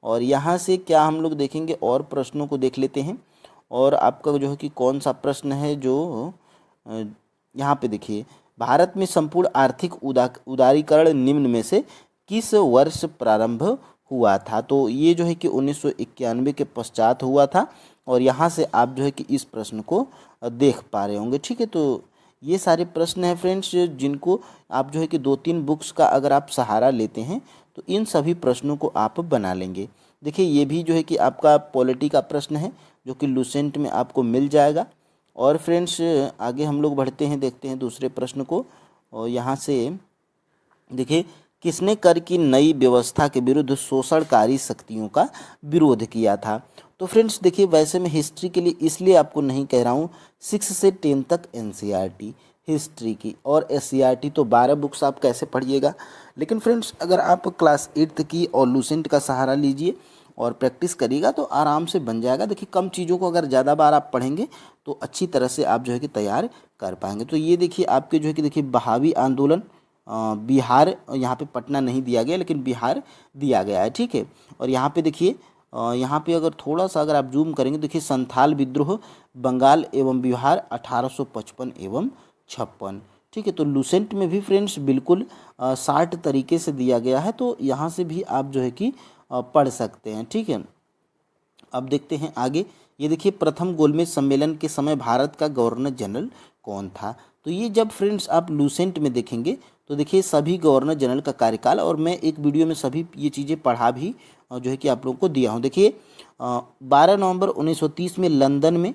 और यहाँ से क्या हम लोग देखेंगे, और प्रश्नों को देख लेते हैं। और आपका जो है कि कौन सा प्रश्न है जो यहाँ पे देखिए, भारत में संपूर्ण आर्थिक उदारीकरण निम्न में से किस वर्ष प्रारंभ हुआ था? तो ये जो है कि 1991 के पश्चात हुआ था, और यहाँ से आप जो है कि इस प्रश्न को देख पा रहे होंगे, ठीक है। तो ये सारे प्रश्न हैं फ्रेंड्स, जिनको आप जो है कि 2-3 बुक्स का अगर आप सहारा लेते हैं तो इन सभी प्रश्नों को आप बना लेंगे। देखिए ये भी जो है कि आपका पॉलिटी का प्रश्न है, जो कि लूसेंट में आपको मिल जाएगा। और फ्रेंड्स आगे हम लोग बढ़ते हैं, देखते हैं दूसरे प्रश्न को। और यहाँ से देखिए, किसने कर की नई व्यवस्था के विरुद्ध शोषणकारी शक्तियों का विरोध किया था? तो फ्रेंड्स देखिए, वैसे मैं हिस्ट्री के लिए इसलिए आपको नहीं कह रहा हूँ, 6 से 10 तक एनसीईआरटी हिस्ट्री की, और एससीईआरटी तो 12 बुक्स आप कैसे पढ़िएगा। लेकिन फ्रेंड्स अगर आप क्लास 8th की और लूसेंट का सहारा लीजिए और प्रैक्टिस करिएगा तो आराम से बन जाएगा। देखिए कम चीज़ों को अगर ज़्यादा बार आप पढ़ेंगे तो अच्छी तरह से आप जो है कि तैयार कर पाएंगे। तो ये देखिए आपके जो है कि देखिए बहावी आंदोलन, बिहार, यहाँ पे पटना नहीं दिया गया लेकिन बिहार दिया गया है, ठीक है। और यहाँ पे देखिए, यहाँ पे अगर थोड़ा सा अगर आप जूम करेंगे, देखिए संथाल विद्रोह बंगाल एवं बिहार 1855 एवं 56, ठीक है। तो लूसेंट में भी फ्रेंड्स बिल्कुल 60 तरीके से दिया गया है, तो यहाँ से भी आप जो है कि पढ़ सकते हैं, ठीक है। अब देखते हैं आगे। ये देखिए, प्रथम गोलमेज सम्मेलन के समय भारत का गवर्नर जनरल कौन था? तो ये जब फ्रेंड्स आप लूसेंट में देखेंगे तो देखिए सभी गवर्नर जनरल का कार्यकाल, और मैं एक वीडियो में सभी ये चीज़ें पढ़ा भी जो है कि आप लोगों को दिया हूँ। देखिए 12 नवंबर 1930 में लंदन में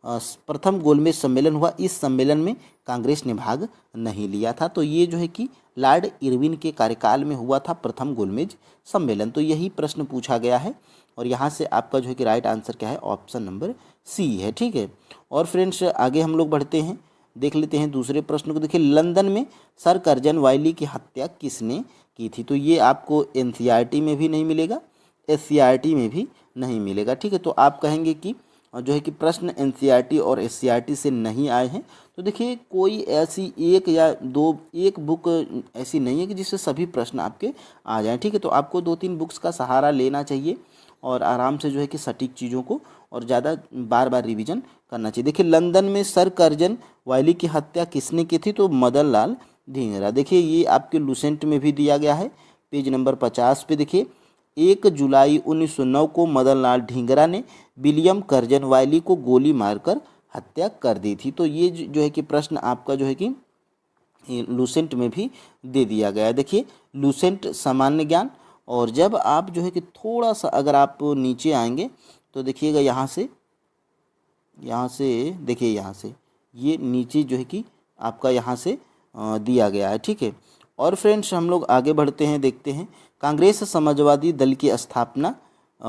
प्रथम गोलमेज सम्मेलन हुआ। इस सम्मेलन में कांग्रेस ने भाग नहीं लिया था। तो ये जो है कि लॉर्ड इरविन के कार्यकाल में हुआ था प्रथम गोलमेज सम्मेलन। तो यही प्रश्न पूछा गया है, और यहाँ से आपका जो है कि राइट आंसर क्या है? ऑप्शन नंबर सी है, ठीक है। और फ्रेंड्स आगे हम लोग बढ़ते हैं, देख लेते हैं दूसरे प्रश्न को। देखिए, लंदन में सर कर्जन वायली की हत्या किसने की थी? तो ये आपको एनसीईआरटी में भी नहीं मिलेगा, एससीईआरटी में भी नहीं मिलेगा, ठीक है। तो आप कहेंगे कि जो है कि प्रश्न एनसीईआरटी और एससीईआरटी से नहीं आए हैं। तो देखिए कोई ऐसी एक या दो, एक बुक ऐसी नहीं है कि जिससे सभी प्रश्न आपके आ जाएं, ठीक है। तो आपको 2-3 बुक्स का सहारा लेना चाहिए और आराम से जो है कि सटीक चीज़ों को और ज़्यादा बार बार रिवीजन करना चाहिए। देखिए, लंदन में सर कर्जन वायली की हत्या किसने की थी? तो मदन लाल ढींगरा। देखिए ये आपके लूसेंट में भी दिया गया है, पेज नंबर 50 पे। देखिए 1 जुलाई 1909 को मदन लाल ढींगरा ने विलियम कर्जन वायली को गोली मारकर हत्या कर दी थी। तो ये जो है कि प्रश्न आपका जो है कि लूसेंट में भी दे दिया गया है। देखिए लूसेंट सामान्य ज्ञान, और जब आप जो है कि थोड़ा सा अगर आप नीचे आएंगे तो देखिएगा यहाँ से देखिए, यहाँ से ये नीचे जो है कि आपका यहाँ से दिया गया है, ठीक है। और फ्रेंड्स हम लोग आगे बढ़ते हैं, देखते हैं कांग्रेस समाजवादी दल की स्थापना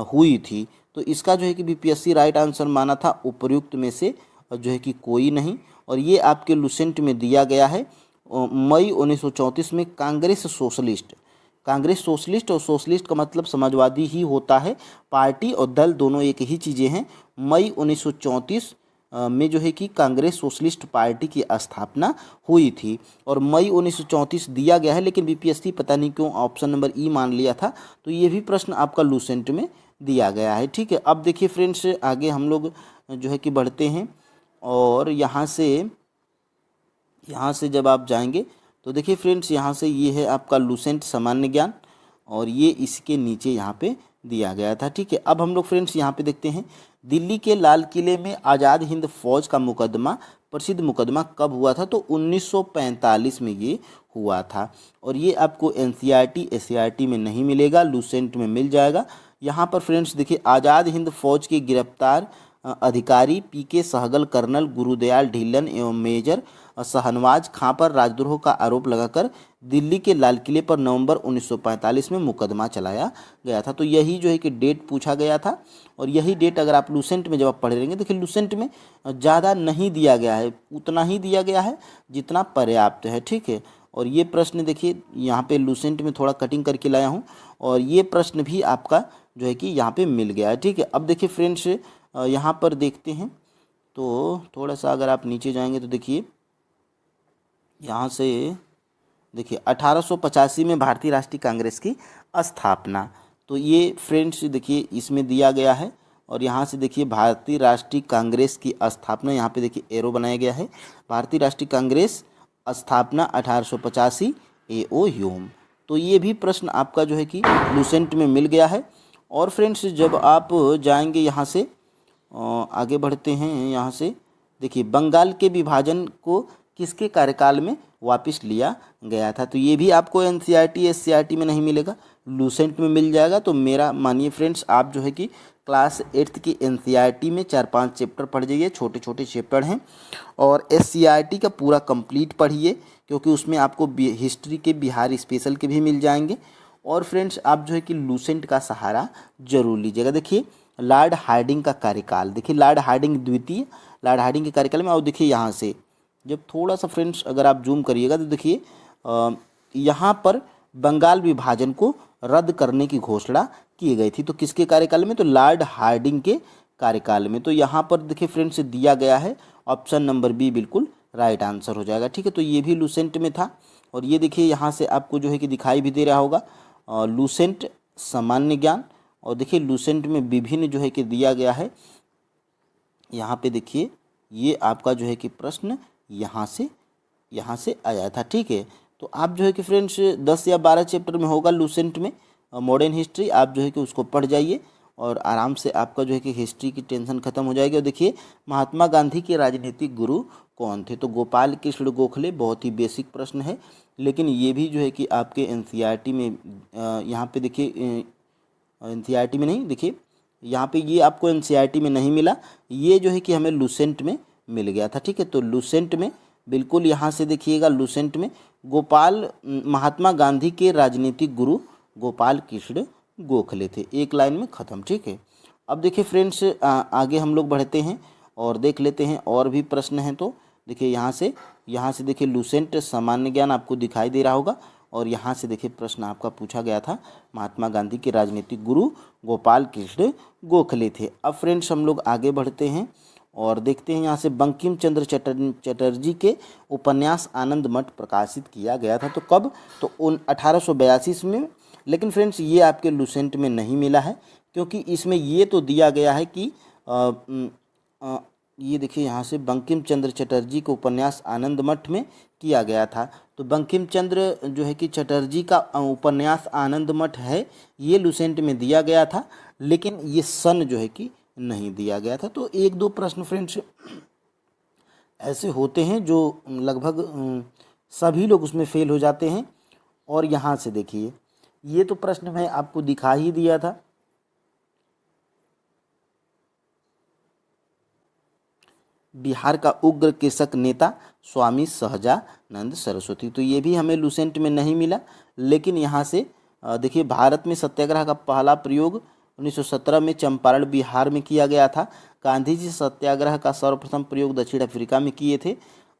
हुई थी। तो इसका जो है कि बीपीएससी राइट आंसर माना था उपर्युक्त में से जो है कि कोई नहीं। और ये आपके लुसेंट में दिया गया है मई 1934 में। कांग्रेस सोशलिस्ट और सोशलिस्ट का मतलब समाजवादी ही होता है। पार्टी और दल दोनों एक ही चीज़ें हैं। मई 1934 में जो है कि कांग्रेस सोशलिस्ट पार्टी की स्थापना हुई थी और मई 1934 दिया गया है, लेकिन बीपीएससी पता नहीं क्यों ऑप्शन नंबर ई मान लिया था। तो ये भी प्रश्न आपका लूसेंट में दिया गया है, ठीक है। अब देखिए फ्रेंड्स, आगे हम लोग जो है कि बढ़ते हैं और यहाँ से जब आप जाएंगे तो देखिए फ्रेंड्स, यहाँ से ये है आपका लूसेंट सामान्य ज्ञान और ये इसके नीचे यहाँ पे दिया गया था, ठीक है। अब हम लोग फ्रेंड्स यहाँ पे देखते हैं दिल्ली के लाल किले में आज़ाद हिंद फौज का मुकदमा, प्रसिद्ध मुकदमा कब हुआ था? तो 1945 में ये हुआ था। और ये आपको एनसीईआरटी एससीईआरटी में नहीं मिलेगा, लूसेंट में मिल जाएगा। यहाँ पर फ्रेंड्स देखिए, आज़ाद हिंद फौज के गिरफ्तार अधिकारी पीके सहगल, कर्नल गुरुदयाल ढिल्लन एवं मेजर शाहनवाज खां पर राजद्रोह का आरोप लगाकर दिल्ली के लाल किले पर नवंबर 1945 में मुकदमा चलाया गया था। तो यही जो है कि डेट पूछा गया था और यही डेट अगर आप लूसेंट में जब आप पढ़ लेंगे, देखिए लूसेंट में ज़्यादा नहीं दिया गया है, उतना ही दिया गया है जितना पर्याप्त है, ठीक है। और ये प्रश्न देखिए यहाँ पे लूसेंट में थोड़ा कटिंग करके लाया हूँ और ये प्रश्न भी आपका जो है कि यहाँ पे मिल गया है, ठीक है। अब देखिए फ्रेंड्स, यहाँ पर देखते हैं तो थोड़ा सा अगर आप नीचे जाएंगे तो देखिए यहाँ से देखिए 1885 में भारतीय राष्ट्रीय कांग्रेस की स्थापना। तो ये फ्रेंड्स देखिए इसमें दिया गया है और यहाँ से देखिए भारतीय राष्ट्रीय कांग्रेस की स्थापना, यहाँ पे देखिए एरो बनाया गया है, भारतीय राष्ट्रीय कांग्रेस स्थापना 1885 एओ ह्यूम। तो ये भी प्रश्न आपका जो है कि लूसेंट में मिल गया है। और फ्रेंड्स जब आप जाएंगे यहाँ से आगे बढ़ते हैं, यहाँ से देखिए बंगाल के विभाजन को किसके कार्यकाल में वापस लिया गया था? तो ये भी आपको एनसीईआरटी एससीईआरटी में नहीं मिलेगा, लूसेंट में मिल जाएगा। तो मेरा मानिए फ्रेंड्स, आप जो है कि क्लास 8th की एनसीईआरटी में 4-5 चैप्टर पढ़ जाइए, छोटे छोटे चैप्टर हैं। और एससीईआरटी का पूरा कंप्लीट पढ़िए क्योंकि उसमें आपको हिस्ट्री के बिहार स्पेशल के भी मिल जाएंगे। और फ्रेंड्स आप जो है कि लूसेंट का सहारा जरूर लीजिएगा। देखिए लॉर्ड हार्डिंग का कार्यकाल, देखिए लॉर्ड हार्डिंग द्वितीय, लॉर्ड हार्डिंग के कार्यकाल में, और देखिए यहाँ से जब थोड़ा सा फ्रेंड्स अगर आप जूम करिएगा तो देखिए यहाँ पर बंगाल विभाजन को रद्द करने की घोषणा की गई थी। तो किसके कार्यकाल में? तो लॉर्ड हार्डिंग के कार्यकाल में। तो यहाँ पर देखिए फ्रेंड्स दिया गया है ऑप्शन नंबर बी बिल्कुल राइट आंसर हो जाएगा, ठीक है। तो ये भी लूसेंट में था। और ये देखिए यहाँ से आपको जो है कि दिखाई भी दे रहा होगा लूसेंट सामान्य ज्ञान। और देखिए लूसेंट में विभिन्न जो है कि दिया गया है, यहाँ पे देखिए ये आपका जो है कि प्रश्न यहाँ से आया था, ठीक है। तो आप जो है कि फ्रेंड्स 10 या 12 चैप्टर में होगा लूसेंट में मॉडर्न हिस्ट्री, आप जो है कि उसको पढ़ जाइए और आराम से आपका जो है कि हिस्ट्री की टेंशन खत्म हो जाएगी। और देखिए महात्मा गांधी के राजनीतिक गुरु कौन थे? तो गोपाल कृष्ण गोखले, बहुत ही बेसिक प्रश्न है, लेकिन ये भी जो है कि आपके एनसीईआरटी में यहाँ पे देखिए एनसीईआरटी में नहीं, देखिए यहाँ पे ये आपको एनसीईआरटी में नहीं मिला, ये जो है कि हमें लूसेंट में मिल गया था, ठीक है। तो लूसेंट में बिल्कुल यहाँ से देखिएगा, लूसेंट में महात्मा गांधी के राजनीतिक गुरु गोपाल कृष्ण गोखले थे, एक लाइन में ख़त्म, ठीक है। अब देखिए फ्रेंड्स आगे हम लोग बढ़ते हैं और देख लेते हैं और भी प्रश्न हैं। तो देखिए यहाँ से देखिए लूसेंट सामान्य ज्ञान आपको दिखाई दे रहा होगा और यहाँ से देखिए प्रश्न आपका पूछा गया था, महात्मा गांधी के राजनीतिक गुरु गोपाल कृष्ण गोखले थे। अब फ्रेंड्स हम लोग आगे बढ़ते हैं और देखते हैं यहाँ से बंकिम चंद्र चटर्जी के उपन्यास आनंद मठ प्रकाशित किया गया था। तो कब? तो 1882 में। लेकिन फ्रेंड्स ये आपके लूसेंट में नहीं मिला है क्योंकि इसमें ये तो दिया गया है कि ये देखिए यहाँ से बंकिम चंद्र चटर्जी को उपन्यास आनंद मठ में किया गया था। तो बंकिम चंद्र जो है कि चटर्जी का उपन्यास आनंद मठ है, ये लूसेंट में दिया गया था, लेकिन ये सन जो है कि नहीं दिया गया था। तो 1-2 प्रश्न फ्रेंड्स ऐसे होते हैं जो लगभग सभी लोग उसमें फेल हो जाते हैं। और यहाँ से देखिए ये तो प्रश्न मैं आपको दिखा ही दिया था, बिहार का उग्र कृषक नेता स्वामी सहजानंद सरस्वती। तो ये भी हमें लुसेंट में नहीं मिला, लेकिन यहाँ से देखिए भारत में सत्याग्रह का पहला प्रयोग 1917 में चंपारण बिहार में किया गया था। गांधी जी सत्याग्रह का सर्वप्रथम प्रयोग दक्षिण अफ्रीका में किए थे।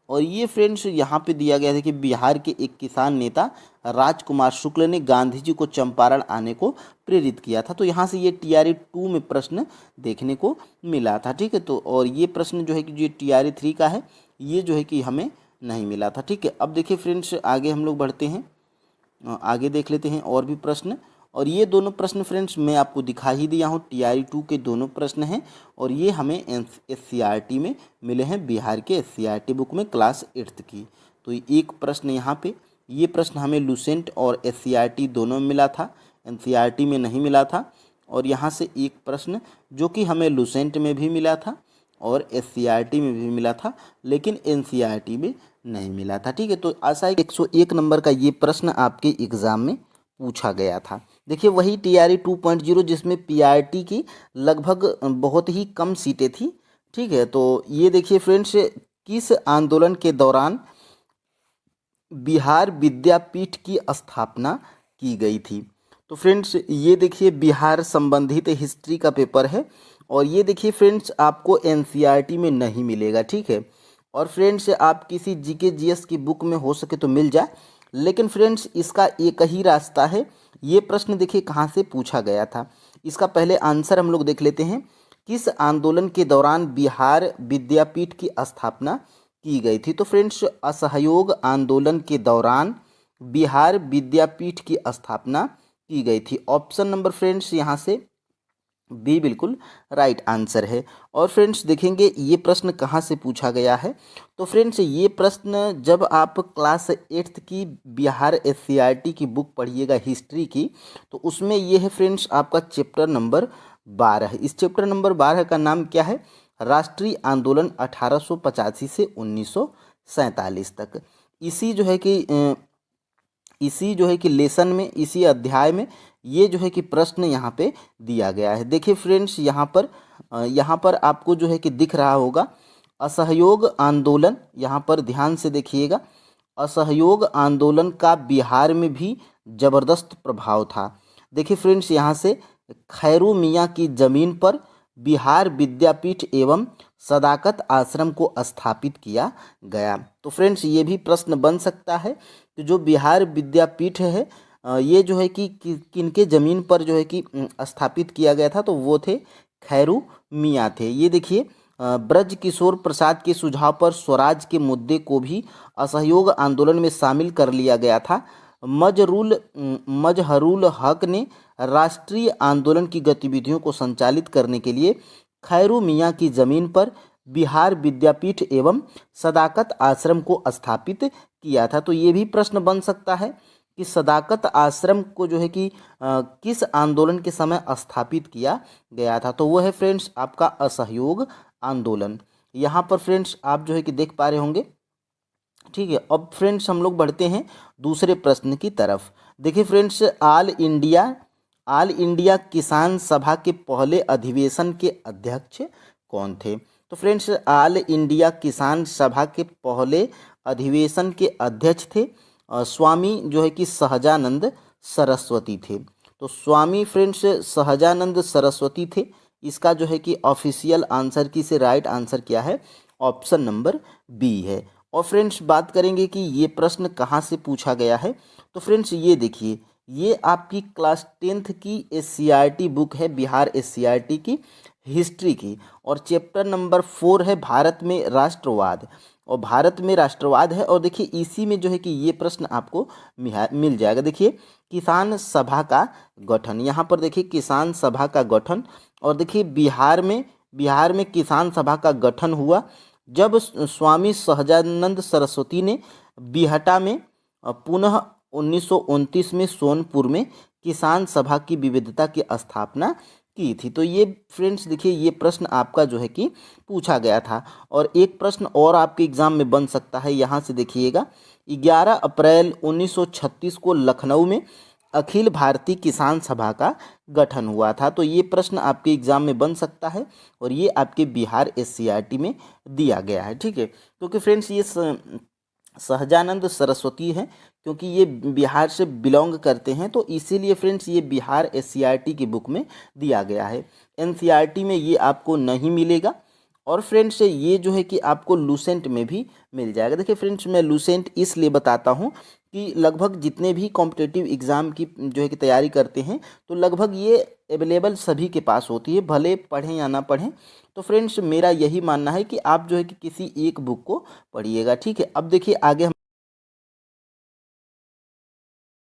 और ये फ्रेंड्स यहाँ पे दिया गया था कि बिहार के एक किसान नेता राजकुमार शुक्ल ने गांधी जी को चंपारण आने को प्रेरित किया था। तो यहाँ से ये TRE 2 में प्रश्न देखने को मिला था। ठीक है, तो और ये प्रश्न जो है कि जो TRE 3 का है ये जो है कि हमें नहीं मिला था। ठीक है, अब देखिए फ्रेंड्स आगे हम लोग बढ़ते हैं, आगे देख लेते हैं और भी प्रश्न। और ये दोनों प्रश्न फ्रेंड्स मैं आपको दिखा ही दिया हूँ, TRE 2 के दोनों प्रश्न हैं और ये हमें SCERT में मिले हैं, बिहार के SCERT बुक में क्लास 8th की। तो एक प्रश्न यहाँ पे, ये प्रश्न हमें लुसेंट और SCERT दोनों में मिला था, NCERT में नहीं मिला था। और यहाँ से एक प्रश्न जो कि हमें लुसेंट में भी मिला था और SCERT में भी मिला था, लेकिन NCERT में नहीं मिला था। ठीक है, तो आशा है 101 नंबर का ये प्रश्न आपके एग्ज़ाम में पूछा गया था। देखिए वही TRE 2.0 जिसमें PRT की लगभग बहुत ही कम सीटें थी। ठीक है, तो ये देखिए फ्रेंड्स, किस आंदोलन के दौरान बिहार विद्यापीठ की स्थापना की गई थी? तो फ्रेंड्स ये देखिए बिहार संबंधित हिस्ट्री का पेपर है और ये देखिए फ्रेंड्स आपको NCERT में नहीं मिलेगा। ठीक है, और फ्रेंड्स आप किसी GK GS की बुक में हो सके तो मिल जाए, लेकिन फ्रेंड्स इसका एक ही रास्ता है। ये प्रश्न देखिए कहाँ से पूछा गया था, इसका पहले आंसर हम लोग देख लेते हैं। किस आंदोलन के दौरान बिहार विद्यापीठ की स्थापना की गई थी? तो फ्रेंड्स असहयोग आंदोलन के दौरान बिहार विद्यापीठ की स्थापना की गई थी। ऑप्शन नंबर फ्रेंड्स यहाँ से बी बिल्कुल राइट आंसर है। और फ्रेंड्स देखेंगे ये प्रश्न कहाँ से पूछा गया है। तो फ्रेंड्स ये प्रश्न जब आप क्लास 8th की बिहार SCERT की बुक पढ़िएगा हिस्ट्री की, तो उसमें ये है फ्रेंड्स आपका चैप्टर नंबर 12। इस चैप्टर नंबर 12 का नाम क्या है? राष्ट्रीय आंदोलन 1885 से 1947 तक। इसी जो है कि लेसन में, इसी अध्याय में ये जो है कि प्रश्न यहाँ पे दिया गया है। देखिए फ्रेंड्स यहाँ पर आपको जो है कि दिख रहा होगा असहयोग आंदोलन, यहाँ पर ध्यान से देखिएगा। असहयोग आंदोलन का बिहार में भी ज़बरदस्त प्रभाव था। देखिए फ्रेंड्स यहाँ से खैरू मियाँ की ज़मीन पर बिहार विद्यापीठ एवं सदाकत आश्रम को स्थापित किया गया। तो फ्रेंड्स ये भी प्रश्न बन सकता है कि जो बिहार विद्यापीठ है ये जो है कि किनके ज़मीन पर जो है कि स्थापित किया गया था? तो वो थे खैरू मियाँ थे। ये देखिए ब्रज किशोर प्रसाद के सुझाव पर स्वराज के मुद्दे को भी असहयोग आंदोलन में शामिल कर लिया गया था। मजहरुल हक ने राष्ट्रीय आंदोलन की गतिविधियों को संचालित करने के लिए खैरू मियाँ की ज़मीन पर बिहार विद्यापीठ एवं सदाकत आश्रम को स्थापित किया था। तो ये भी प्रश्न बन सकता है कि सदाकत आश्रम को जो है कि किस आंदोलन के समय स्थापित किया गया था? तो वो है फ्रेंड्स आपका असहयोग आंदोलन। यहाँ पर फ्रेंड्स आप जो है कि देख पा रहे होंगे। ठीक है, अब फ्रेंड्स हम लोग बढ़ते हैं दूसरे प्रश्न की तरफ। देखिए फ्रेंड्स ऑल इंडिया किसान सभा के पहले अधिवेशन के अध्यक्ष कौन थे? तो फ्रेंड्स ऑल इंडिया किसान सभा के पहले अधिवेशन के अध्यक्ष थे स्वामी जो है कि सहजानंद सरस्वती थे। तो स्वामी फ्रेंड्स सहजानंद सरस्वती थे। इसका जो है कि ऑफिशियल आंसर की से राइट आंसर क्या है? ऑप्शन नंबर बी है। और फ्रेंड्स बात करेंगे कि ये प्रश्न कहाँ से पूछा गया है। तो फ्रेंड्स ये देखिए, ये आपकी क्लास 10th की SCERT बुक है, बिहार SCERT की हिस्ट्री की, और चैप्टर नंबर 4 है भारत में राष्ट्रवाद, और भारत में राष्ट्रवाद है। और देखिए इसी में जो है कि ये प्रश्न आपको मिल जाएगा। देखिए किसान सभा का गठन, यहाँ पर देखिए किसान सभा का गठन, और देखिए बिहार में किसान सभा का गठन हुआ जब स्वामी सहजानंद सरस्वती ने बिहटा में पुनः 1929 में सोनपुर में किसान सभा की विविधता की स्थापना की थी। तो ये फ्रेंड्स देखिए ये प्रश्न आपका जो है कि पूछा गया था। और एक प्रश्न और आपके एग्जाम में बन सकता है, यहाँ से देखिएगा 11 अप्रैल 1936 को लखनऊ में अखिल भारतीय किसान सभा का गठन हुआ था? तो ये प्रश्न आपके एग्जाम में बन सकता है और ये आपके बिहार एससीईआरटी में दिया गया है। ठीक है, क्योंकि फ्रेंड्स ये सहजानंद सरस्वती हैं, क्योंकि ये बिहार से बिलोंग करते हैं, तो इसीलिए फ्रेंड्स ये बिहार एससीईआरटी की बुक में दिया गया है। एनसीईआरटी में ये आपको नहीं मिलेगा। और फ्रेंड्स ये जो है कि आपको लूसेंट में भी मिल जाएगा। देखिए फ्रेंड्स, मैं लूसेंट इसलिए बताता हूँ कि लगभग जितने भी कॉम्पिटिटिव एग्ज़ाम की जो है कि तैयारी करते हैं, तो लगभग ये अवेलेबल सभी के पास होती है, भले पढ़ें या ना पढ़ें। तो फ्रेंड्स मेरा यही मानना है कि आप जो है कि किसी एक बुक को पढ़िएगा। ठीक है, अब देखिए आगे हम